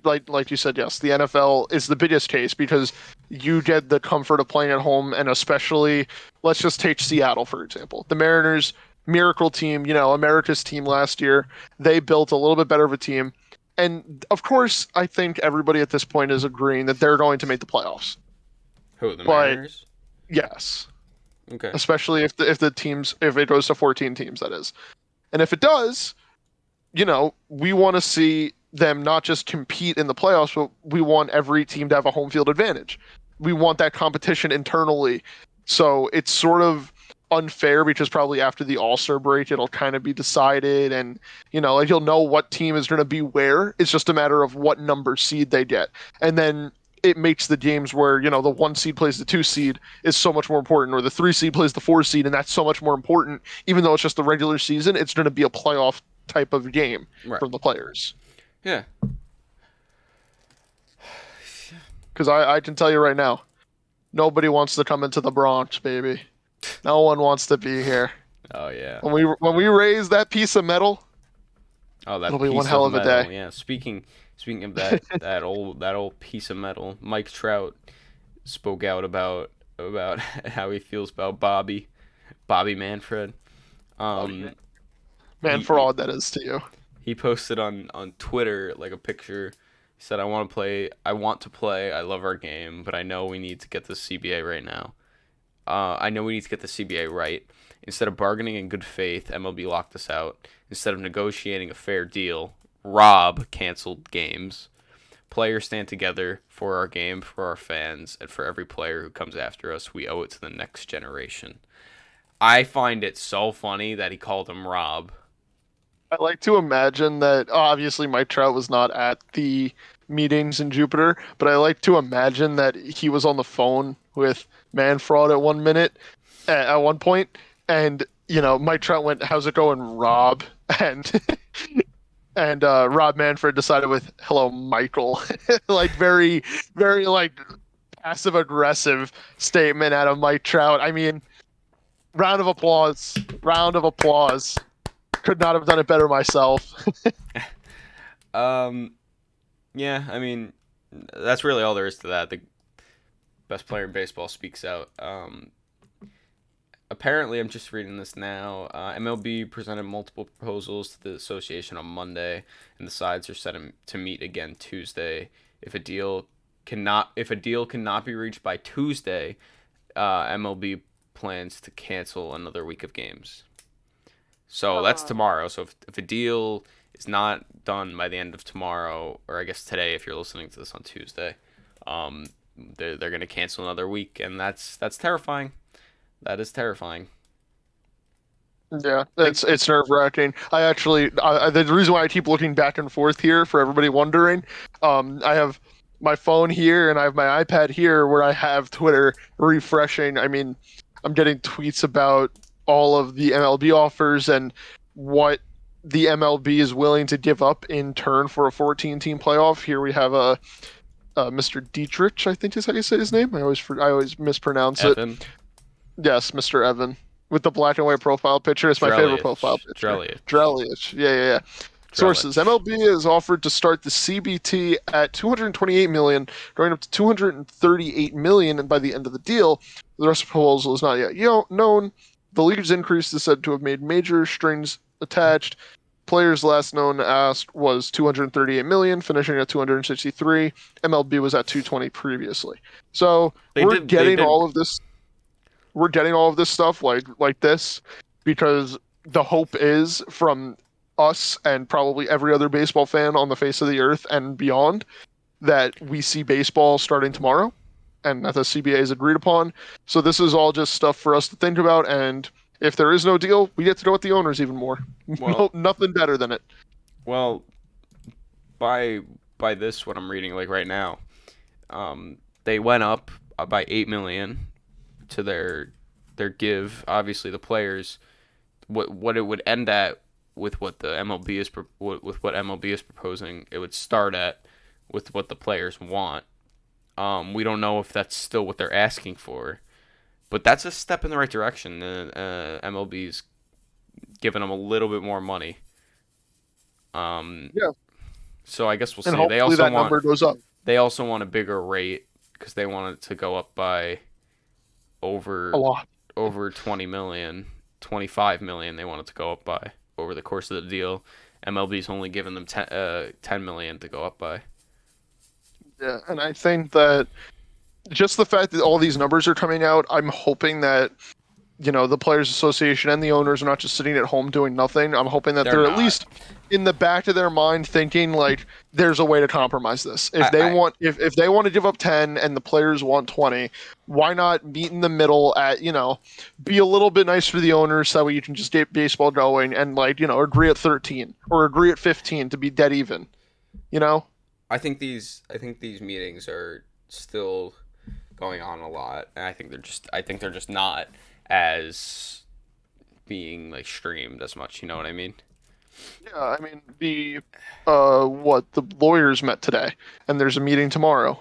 S2: like you said, yes, the NFL is the biggest case because you get the comfort of playing at home, and especially, let's just take Seattle, for example. The Mariners, miracle team, America's team last year, they built a little bit better of a team. And, of course, I think everybody at this point is agreeing that they're going to make the playoffs.
S1: Who, the Mariners?
S2: Yes.
S1: Okay.
S2: Especially if it goes to 14 teams, that is. And if it does, we want to see them not just compete in the playoffs, but we want every team to have a home field advantage. We want that competition internally. So it's sort of unfair because probably after the All-Star break, it'll kind of be decided, and you'll know what team is going to be where. It's just a matter of what number seed they get. And then it makes the games where, the 1 seed plays the 2 seed is so much more important, or the 3 seed plays the 4 seed, and that's so much more important. Even though it's just the regular season, it's going to be a playoff type of game for the players.
S1: Yeah.
S2: Because I can tell you right now, nobody wants to come into the Bronx, baby. No one wants to be here.
S1: Oh, yeah.
S2: When we raise that piece of metal, it'll be one hell of a day.
S1: Yeah. Speaking of that old piece of metal, Mike Trout spoke out about how he feels about Bobby Manfred.
S2: Fraud that is to you.
S1: He posted on Twitter like a picture. He said, I want to play. I love our game, but I know we need to get the CBA right now. I know we need to get the CBA right. Instead of bargaining in good faith, MLB locked us out. Instead of negotiating a fair deal, Rob canceled games. Players stand together for our game, for our fans, and for every player who comes after us. We owe it to the next generation. I find it so funny that he called him Rob.
S2: I like to imagine that, obviously Mike Trout was not at the meetings in Jupiter, but I like to imagine that he was on the phone with Manfred at one point, and Mike Trout went, "How's it going, Rob?" and Rob Manfred decided with, "Hello, Michael." Like very, very like passive aggressive statement out of Mike Trout. I mean, round of applause. Round of applause. Could not have done it better myself.
S1: Yeah, I mean, that's really all there is to that. The best player in baseball speaks out. Apparently, I'm just reading this now. MLB presented multiple proposals to the association on Monday, and the sides are set to meet again Tuesday. If a deal cannot be reached by Tuesday, MLB plans to cancel another week of games. So that's tomorrow. So if a deal is not done by the end of tomorrow, or I guess today, if you're listening to this on Tuesday, they're going to cancel another week, and that's terrifying. That is terrifying.
S2: Yeah, it's nerve wracking. The reason why I keep looking back and forth here, for everybody wondering, I have my phone here and I have my iPad here where I have Twitter refreshing. I mean, I'm getting tweets about all of the MLB offers and what the MLB is willing to give up in turn for a 14-team playoff. Here we have a Mr. Dietrich, I think is how you say his name. I always mispronounce
S1: Evan.
S2: it. Yes, Mr. Evan. With the black and white profile picture. It's my favorite profile picture. Drellich. Yeah. Sources. MLB is offered to start the CBT at $228 million, going up to $238 million by the end of the deal. The rest of the proposal is not yet known. The league's increase is said to have made major strings attached. Players last known asked was $238 million, finishing at $263. MLB was at $220 previously. So we're getting all of this stuff like this because the hope is from us and probably every other baseball fan on the face of the earth and beyond that we see baseball starting tomorrow and that the CBA is agreed upon. So this is all just stuff for us to think about, and if there is no deal, we get to go with the owners even more. Well, nothing better than it.
S1: Well, by this, what I'm reading like right now, they went up by $8 million to their give. Obviously, the players, what it would end at with what the MLB is with what MLB is proposing, it would start at with what the players want. We don't know if that's still what they're asking for, but that's a step in the right direction. MLB's giving them a little bit more money.
S2: Yeah.
S1: So I guess we'll see.
S2: And hopefully that number goes up.
S1: They also want a bigger rate because they want it to go up by over 20 million, 25 million. They want it to go up by over the course of the deal. MLB's only given them 10 million to go up by.
S2: Yeah, and I think that just the fact that all these numbers are coming out, I'm hoping that the Players Association and the owners are not just sitting at home doing nothing. I'm hoping that they're at least in the back of their mind thinking like there's a way to compromise this. If they want to give up 10 and the players want 20, why not meet in the middle at be a little bit nice for the owners so you can just get baseball going and agree at 13 or agree at 15 to be dead even.
S1: I think these meetings are still going on a lot, and I think they're just not as being like streamed as much. You know what I mean?
S2: Yeah, I mean the lawyers met today, and there's a meeting tomorrow.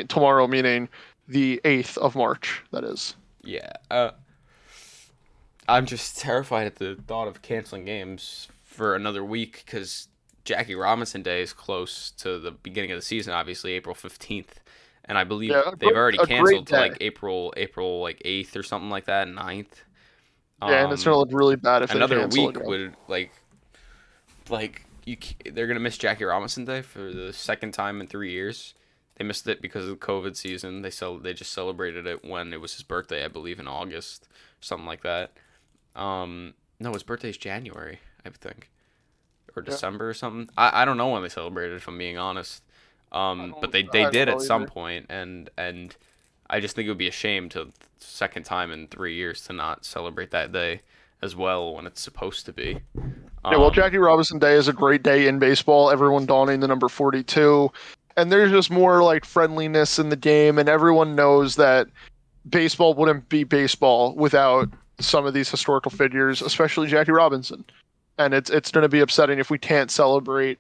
S2: Tomorrow meaning the 8th of March. That is.
S1: Yeah. I'm just terrified at the thought of canceling games for another week because Jackie Robinson Day is close to the beginning of the season, obviously April 15th, and I believe they've already canceled to like April like 8th or something like that, 9th.
S2: Yeah, and it's gonna look really bad if
S1: another
S2: they cancel
S1: week
S2: again.
S1: would they're gonna miss Jackie Robinson Day for the second time in 3 years. They missed it because of the COVID season. They just celebrated it when it was his birthday, I believe, in August, something like that. No, his birthday's January, I think. Or December or something. I don't know when they celebrated, if I'm being honest. But they did at some point, and I just think it would be a shame to second time in 3 years to not celebrate that day as well when it's supposed to be.
S2: Yeah, well, Jackie Robinson Day is a great day in baseball. Everyone donning the number 42, and there's just more like friendliness in the game, and everyone knows that baseball wouldn't be baseball without some of these historical figures, especially Jackie Robinson. And it's going to be upsetting if we can't celebrate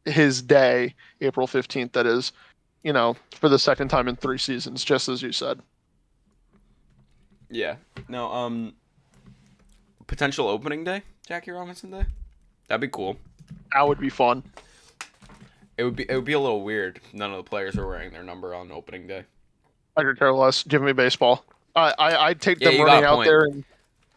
S2: his day, April 15th, that is, for the second time in 3 seasons, just as you said.
S1: Yeah. No, potential opening day, Jackie Robinson Day? That'd be cool.
S2: That would be fun.
S1: It would be a little weird. None of the players are wearing their number on opening day.
S2: I could care less. Give me baseball. I'd take them
S1: you
S2: running
S1: got a
S2: out
S1: point.
S2: there and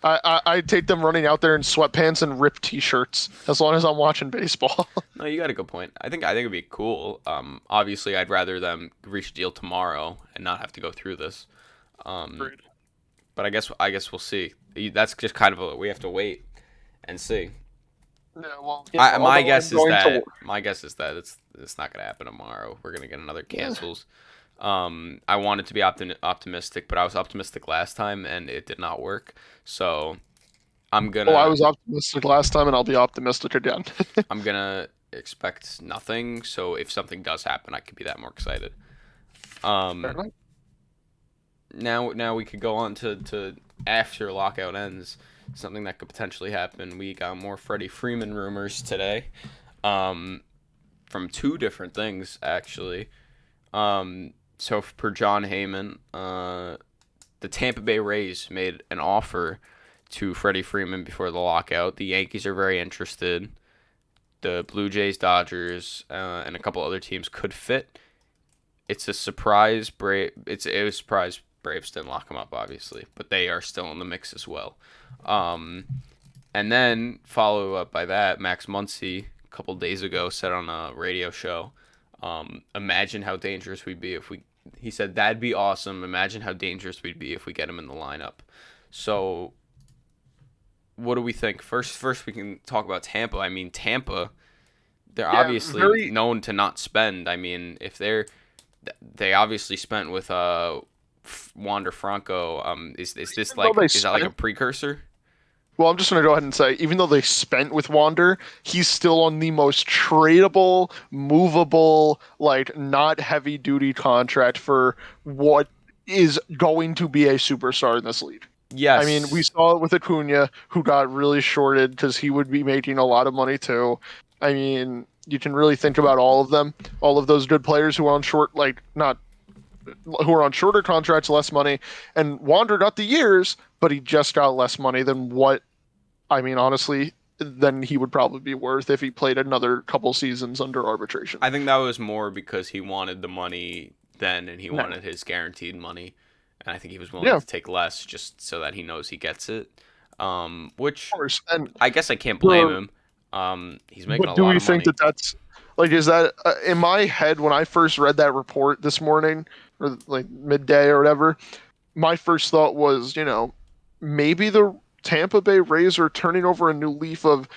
S2: I'd take them running out there in sweatpants and ripped t-shirts as long as I'm watching baseball.
S1: No, you got a good point. I think it'd be cool. Obviously, I'd rather them reach a deal tomorrow and not have to go through this.
S2: Agreed.
S1: But I guess we'll see. That's just kind of we have to wait and see.
S2: Yeah, well,
S1: My guess is that it's not gonna happen tomorrow. We're gonna get another cancels. I wanted to be optimistic, but I was optimistic last time and it did not work. So I'm gonna.
S2: Well, I was optimistic last time, and I'll be optimistic again.
S1: I'm gonna expect nothing. So if something does happen, I could be that more excited. Now we could go on to after lockout ends. Something that could potentially happen. We got more Freddie Freeman rumors today, from 2 different things actually. So per John Heyman, the Tampa Bay Rays made an offer to Freddie Freeman before the lockout. The Yankees are very interested. The Blue Jays, Dodgers, and a couple other teams could fit. It's a surprise. It was a surprise. Braves didn't lock him up, obviously, but they are still in the mix as well. And then follow up by that, Max Muncy a couple days ago said on a radio show, imagine how dangerous we'd be he said, that'd be awesome. Imagine how dangerous we'd be if we get him in the lineup. So what do we think? First we can talk about Tampa. I mean, Tampa, they're obviously known to not spend. I mean, if they obviously spent with Wander Franco. Is that like a precursor?
S2: Well, I'm just going to go ahead and say, even though they spent with Wander, he's still on the most tradable, movable, not heavy-duty contract for what is going to be a superstar in this league.
S1: Yes.
S2: I mean, we saw it with Acuna, who got really shorted because he would be making a lot of money too. I mean, you can really think about all of them, all of those good players who are on who are on shorter contracts, less money, and Wander got the years, but he just got less money than honestly, than he would probably be worth if he played another couple seasons under arbitration.
S1: I think that was more because he wanted the money then and he wanted his guaranteed money, and I think he was willing to take less just so that he knows he gets it. Which, of course, and I guess I can't blame him. He's making a lot of money. But do we think
S2: that that's is that in my head when I first read that report this morning or midday or whatever, my first thought was, maybe the Tampa Bay Rays are turning over a new leaf of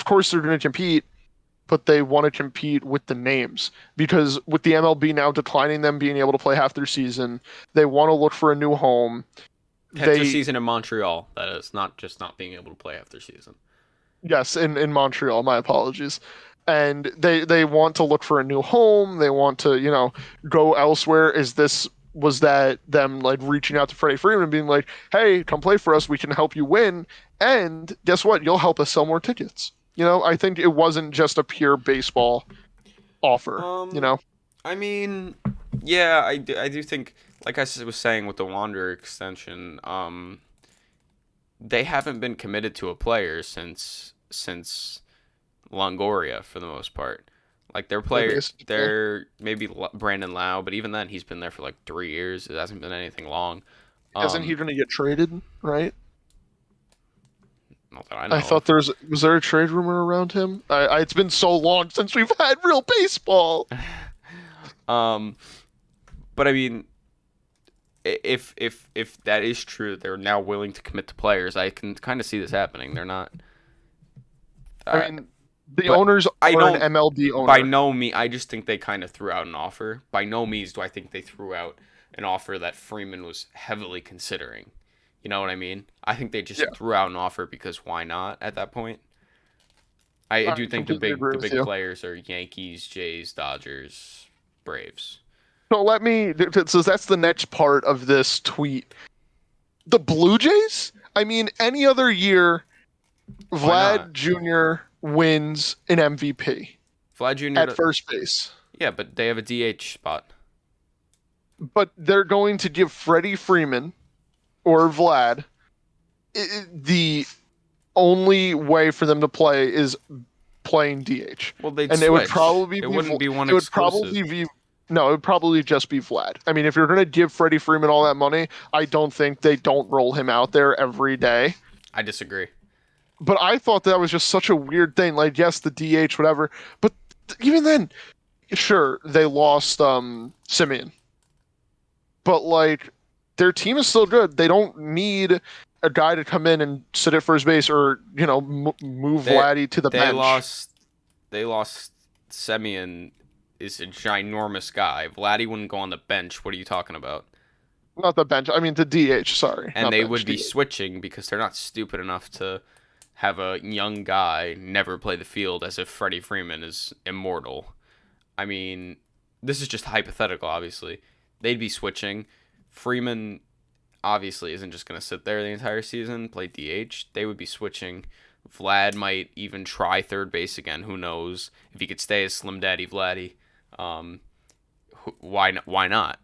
S2: course they're going to compete, but they want to compete with the names, because with the MLB now declining them being able to play half their season, they want to look for a new home.
S1: Half their season in Montreal, that is, not just not being able to play half their season.
S2: Yes, in Montreal, my apologies. And they want to look for a new home. They want to, go elsewhere. Was that them reaching out to Freddie Freeman and being like, hey, come play for us. We can help you win. And guess what? You'll help us sell more tickets. I think it wasn't just a pure baseball offer,
S1: I mean, yeah, I do think, like I was saying with the Wander extension, they haven't been committed to a player since Longoria for the most part. Their players, they're maybe Brandon Lau, but even then he's been there for 3 years. It hasn't been anything long.
S2: Isn't he going to get traded, right?
S1: Not that I know.
S2: I thought was there a trade rumor around him? It's been so long since we've had real baseball.
S1: But I mean, if that is true, they're now willing to commit to players. I can kind of see this happening. They're not.
S2: I mean, the owners are an MLB owner.
S1: By no means, I just think they kind of threw out an offer. By no means do I think they threw out an offer that Freeman was heavily considering. You know what I mean? I think they just threw out an offer because why not at that point? I do think the big players are Yankees, Jays, Dodgers, Braves.
S2: So that's the next part of this tweet. The Blue Jays? I mean, any other year,
S1: Why not?
S2: Vlad Jr. wins an MVP
S1: Vlad Jr.
S2: at first base.
S1: Yeah, but they have a DH spot.
S2: But they're going to give Freddie Freeman or Vlad the only way for them to play is playing DH.
S1: Well, they'd
S2: and
S1: switch.
S2: it would probably
S1: It wouldn't be one
S2: it would
S1: exclusive.
S2: probably be no, it would probably just be Vlad. I mean, if you're going to give Freddie Freeman all that money, I don't think they don't roll him out there every day.
S1: I disagree.
S2: But I thought that was just such a weird thing. Like, yes, the DH, whatever. But even then, sure, they lost Simeon. But, like, their team is still good. They don't need a guy to come in and sit at first base or, move Vladdy to the bench.
S1: They lost Semyon is a ginormous guy. Vladdy wouldn't go on the bench. What are you talking about?
S2: Not the bench. I mean, the DH, sorry.
S1: And
S2: not
S1: they
S2: bench,
S1: would be
S2: DH.
S1: switching because they're not stupid enough to have a young guy never play the field as if Freddie Freeman is immortal. I mean, this is just hypothetical, obviously. They'd be switching. Freeman obviously isn't just going to sit there the entire season, play DH. They would be switching. Vlad might even try third base again. Who knows? If he could stay as Slim Daddy Vladdy, why not?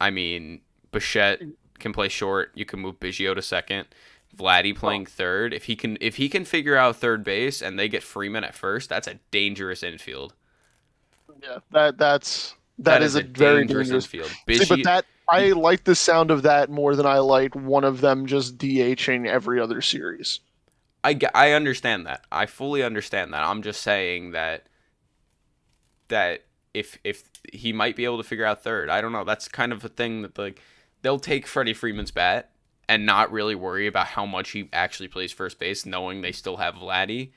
S1: I mean, Bichette can play short. You can move Biggio to second. Vladdy playing third. If he can figure out third base and they get Freeman at first, that's a dangerous infield.
S2: Yeah, that is a very dangerous
S1: infield.
S2: See, but I like the sound of that more than I like one of them just DHing every other series.
S1: I understand that. I fully understand that. I'm just saying that if he might be able to figure out third, I don't know. That's kind of a thing that like they'll take Freddie Freeman's bat and not really worry about how much he actually plays first base, knowing they still have Vladdy.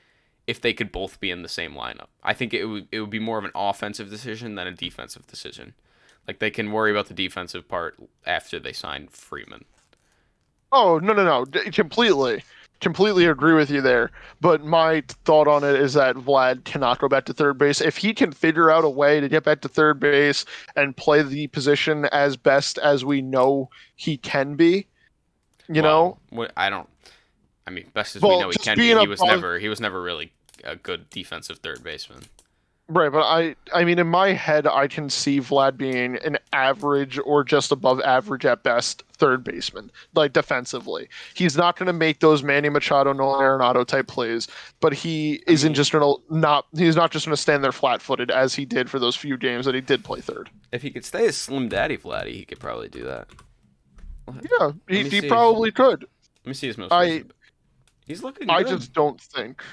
S1: If they could both be in the same lineup, I think it would be more of an offensive decision than a defensive decision. Like they can worry about the defensive part after they sign Freeman.
S2: Oh no, completely agree with you there. But my thought on it is that Vlad cannot go back to third base. If he can figure out a way to get back to third base and play the position as best as we know he can be,
S1: best as we know he can be. He was never really a good defensive third baseman.
S2: Right, but I mean, in my head, I can see Vlad being an average or just above average at best third baseman, like defensively. He's not going to make those Manny Machado, Nolan Arenado type plays, but he's not just going to stand there flat-footed as he did for those few games that he did play third.
S1: If he could stay as Slim Daddy Vladdy, he could probably do that.
S2: Yeah, he probably could.
S1: Let me see his most recent. He's looking good.
S2: I just don't think.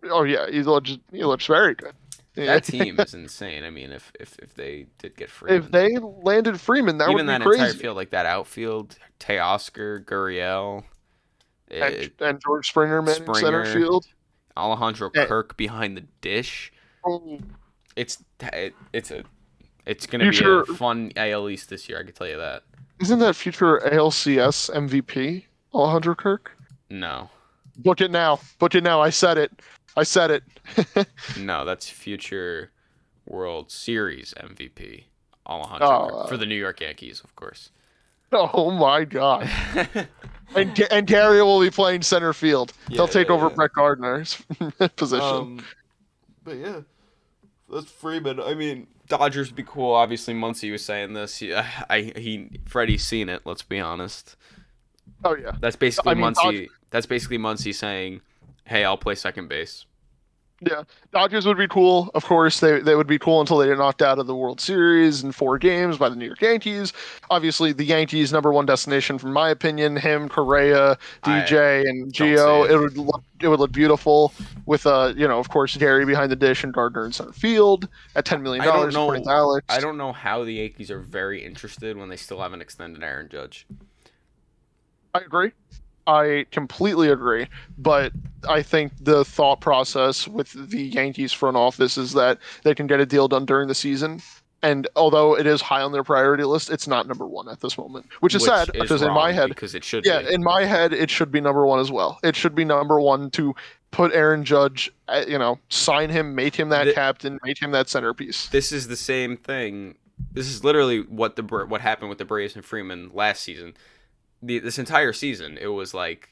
S2: Oh yeah, he looks very good.
S1: That team is insane. I mean, if they did get Freeman,
S2: if they landed Freeman, that would be crazy.
S1: Entire field, like that outfield, Teoscar, Gurriel,
S2: and George Springer manning center field,
S1: Alejandro Kirk behind the dish.
S2: Oh.
S1: It's gonna be a fun AL East this year. I can tell you that.
S2: Isn't that future ALCS MVP Alejandro Kirk?
S1: No.
S2: Book it now. I said it.
S1: No, that's future World Series MVP Alejandro Kirk, for the New York Yankees, of course.
S2: Oh my God! and Gary will be playing center field. He'll take over Brett Gardner's position.
S1: But yeah, that's Freeman. I mean, Dodgers would be cool. Obviously, Muncy was saying this. Freddie's seen it. Let's be honest.
S2: Oh yeah.
S1: That's basically Muncy. That's basically Muncy saying, "Hey, I'll play second base."
S2: Yeah, Dodgers would be cool. Of course, they would be cool until they get knocked out of the World Series in 4 games by the New York Yankees. Obviously, the Yankees' #1 destination, from my opinion, him, Correa, DJ, and Gio. It would look beautiful with of course, Gary behind the dish and Gardner in center field at $10 million. According to Alex.
S1: I don't know how the Yankees are very interested when they still haven't extended Aaron Judge.
S2: I agree. I completely agree, but I think the thought process with the Yankees front office is that they can get a deal done during the season, and although it is high on their priority list, it's not #1 at this moment, which is sad because in my head,
S1: because it should
S2: be. In my head, it should be #1 as well. It should be #1 to put Aaron Judge, sign him, make him that captain, make him that centerpiece.
S1: This is the same thing. This is literally what happened with the Braves and Freeman last season. this entire season, it was like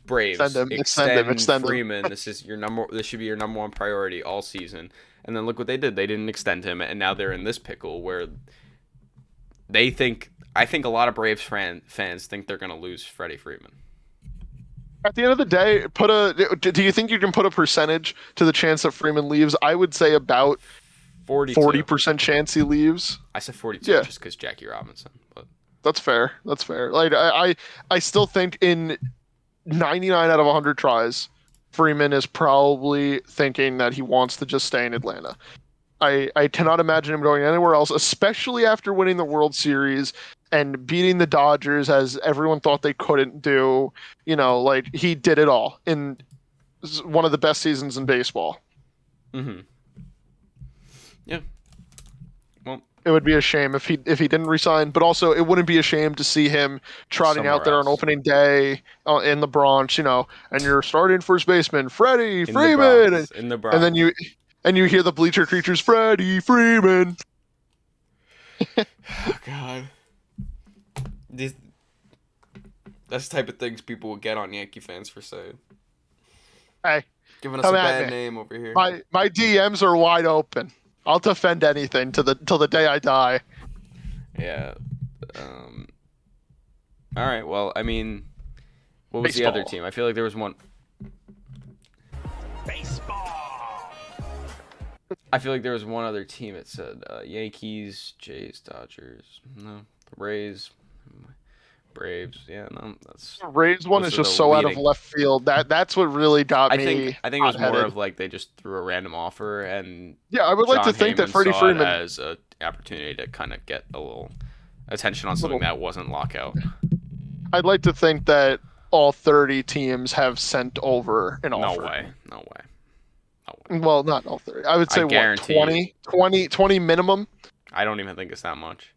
S1: Braves
S2: Extend him.
S1: Freeman. This is your number. This should be your number one priority all season. And then look what they did. They didn't extend him, and now they're in this pickle where they think. I think a lot of Braves fans think they're going to lose Freddie Freeman.
S2: At the end of the day, do you think you can put a percentage to the chance that Freeman leaves? I would say about 40% chance he leaves.
S1: I said 42 just because Jackie Robinson, but
S2: that's fair. Like I still think in 99 out of 100 tries, Freeman is probably thinking that he wants to just stay in Atlanta. I cannot imagine him going anywhere else, especially after winning the World Series and beating the Dodgers as everyone thought they couldn't do. Like he did it all in one of the best seasons in baseball.
S1: Mm-hmm. Yeah. Well,
S2: it would be a shame if he didn't resign, but also it wouldn't be a shame to see him trotting out there on opening day in the Bronx, and you're starting first baseman Freddie Freeman,
S1: in the Bronx.
S2: And you hear the bleacher creatures, Freddie Freeman.
S1: Oh, God. That's the type of things people will get on Yankee fans for saying.
S2: Hey,
S1: giving us a bad name over here.
S2: My DMs are wide open. I'll defend anything till the day I die.
S1: Yeah. All right. Well, I mean, what was
S2: Baseball.
S1: The other team? I feel like there was one.
S3: Baseball.
S1: I feel like there was one other team. It said Yankees, Jays, Dodgers. No, the Rays, Braves. Yeah, no, that's.
S2: The Rays one is just so out of left field. That's what really got me.
S1: I think it was more of like they just threw a random offer, and
S2: I would like to think that Freddie Freeman
S1: as an opportunity to kind of get a little attention on something that wasn't lockout.
S2: I'd like to think that all 30 teams have sent over an offer.
S1: No way.
S2: Well, not all 30. I would say 20 minimum.
S1: I don't even think it's that much.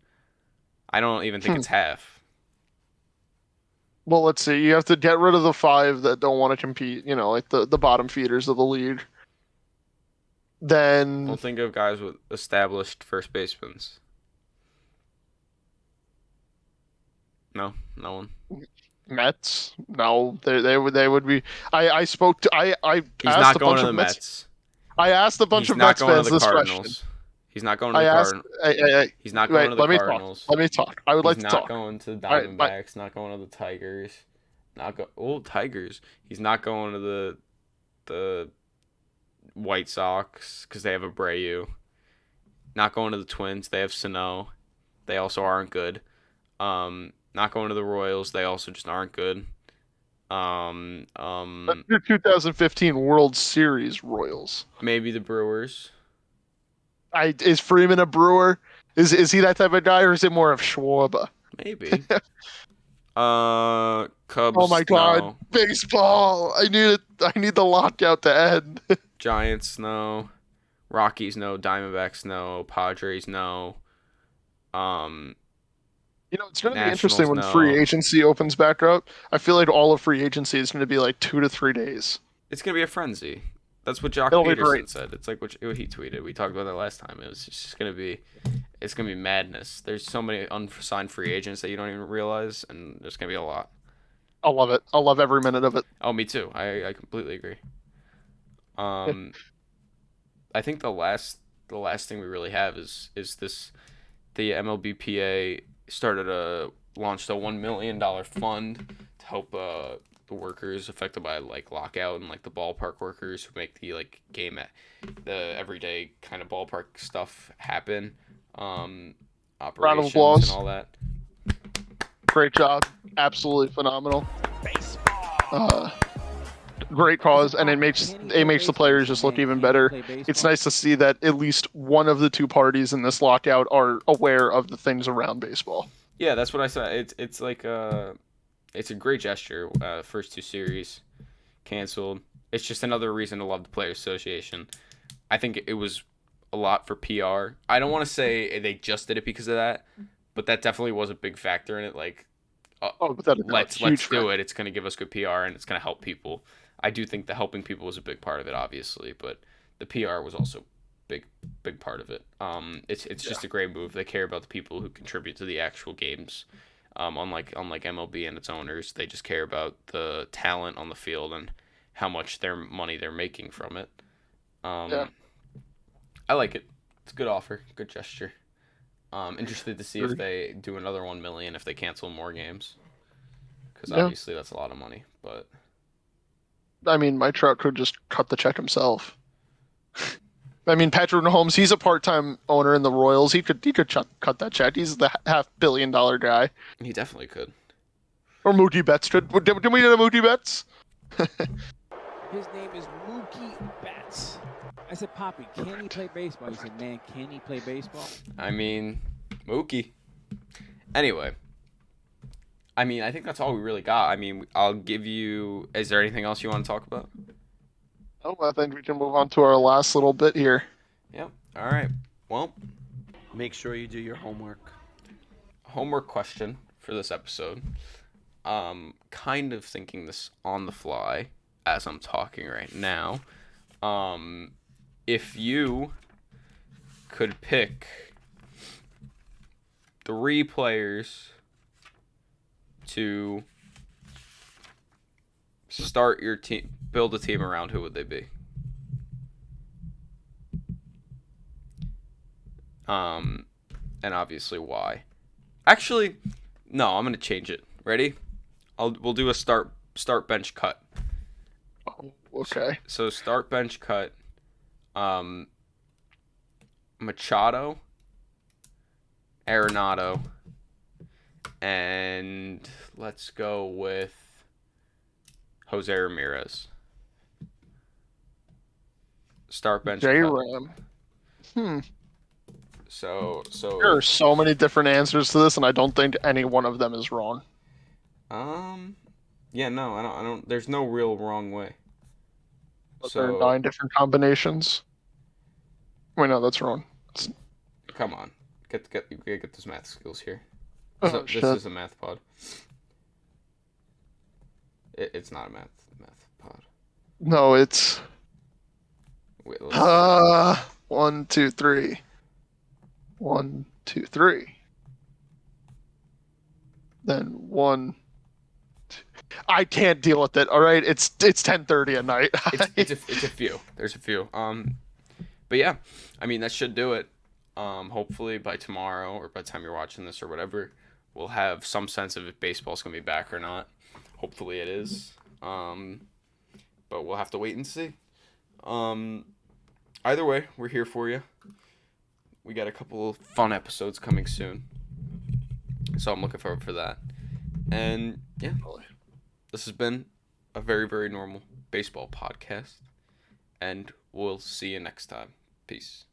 S1: I don't even think it's half.
S2: Well, let's see. You have to get rid of the 5 that don't want to compete, like the bottom feeders of the league. Then
S1: We'll think of guys with established first basemen. No one.
S2: Mets? No, they would be. I spoke to I
S1: He's not going to the Mets.
S2: I asked a bunch of Mets fans this question.
S1: He's not going to the Cardinals. He's not going to the Cardinals.
S2: Let me talk. I would like to talk.
S1: He's not going to the Diamondbacks. Not going to the Tigers. Tigers. He's not going to the White Sox because they have Abreu. Not going to the Twins. They have Sano. They also aren't good. Not going to the Royals. They also just aren't good.
S2: That's your 2015 World Series Royals.
S1: Maybe the Brewers.
S2: Is Freeman a Brewer? Is he that type of guy, or is it more of Schwarber?
S1: Maybe. Cubs.
S2: Oh my God!
S1: No.
S2: Baseball. I need the lockout to end.
S1: Giants, no. Rockies, no. Diamondbacks, no. Padres, no.
S2: It's going to be interesting when free agency opens back up. I feel like all of free agency is going to be like 2 to 3 days.
S1: It's going to be a frenzy. That's what Jock Peterson said. It's like what he tweeted. We talked about that last time. It's just going to be madness. There's so many unsigned free agents that you don't even realize, and there's going to be a lot.
S2: I love it. I love every minute of it.
S1: Oh, me too. I completely agree. I think the last thing we really have is this. The MLBPA launched a $1 million fund to help the workers affected by like lockout and like the ballpark workers who make the like game at the everyday kind of ballpark stuff happen. Operations and all that.
S2: Great job. Absolutely phenomenal. Great cause, and it makes the players just look even better. It's nice to see that at least one of the two parties in this lockout are aware of the things around baseball.
S1: Yeah, that's what I said. It's like it's a great gesture. First 2 series canceled. It's just another reason to love the Players Association. I think it was a lot for PR. I don't want to say they just did it because of that, but that definitely was a big factor in it. Like, let's do it. It's going to give us good PR and it's going to help people. I do think the helping people was a big part of it, obviously, but the PR was also big part of it. It's just a great move. They care about the people who contribute to the actual games. Unlike MLB and its owners, they just care about the talent on the field and how much their money they're making from it.
S2: Yeah.
S1: I like it. It's a good offer, good gesture. Interested to see if
S2: Agreed.
S1: they do another 1 million if they cancel more games, because
S2: Yeah.
S1: obviously that's a lot of money. But
S2: I mean, Mike Trout could just cut the check himself. I mean, Patrick Mahomes, he's a part-time owner in the Royals. He could cut that check. He's the $500 million guy.
S1: he definitely could.
S2: Or Mookie Betts. Did we get a Mookie Betts?
S4: His name is Mookie Betts. I said, Poppy, can he play baseball? He said, man, can he play baseball?
S1: I mean, Mookie. Anyway, I mean, I think that's all we really got. I mean, I'll give you. Is there anything else you want to talk about?
S2: Oh, I think we can move on to our last little bit here.
S1: Yep. All right. Well,
S3: Make sure you do your homework.
S1: homework question for this episode. Kind of thinking this on the fly as I'm talking right now. If you could pick 3 players to start your team, build a team around, who would they be? And obviously why. Actually, no, I'm gonna change it. Ready? We'll do a start bench cut.
S2: Oh, okay.
S1: So start bench cut. Machado, Arenado, and let's go with Jose Ramirez. Start bench cut.
S2: J-Ram.
S1: So
S2: There are so many different answers to this, and I don't think any one of them is wrong.
S1: yeah, no, I don't. There's no real wrong way.
S2: But there are 9 different combinations. Wait, no, that's wrong.
S1: Come on, get those math skills here.
S2: Oh,
S1: This
S2: shit.
S1: is a math pod. It's not a math pod.
S2: No, it's
S1: Wait, let's-
S2: 1, 2, 3. 1, 2, 3. Then 1. 2. I can't deal with it. All right, it's 10:30 at night.
S1: it's a few. There's a few. But yeah, I mean that should do it. Hopefully by tomorrow or by the time you're watching this or whatever, we'll have some sense of if baseball's gonna be back or not. Hopefully it is. But we'll have to wait and see. Either way, we're here for you. We got a couple of fun episodes coming soon, so I'm looking forward for that. And yeah, this has been a very, very normal baseball podcast, and we'll see you next time. Peace.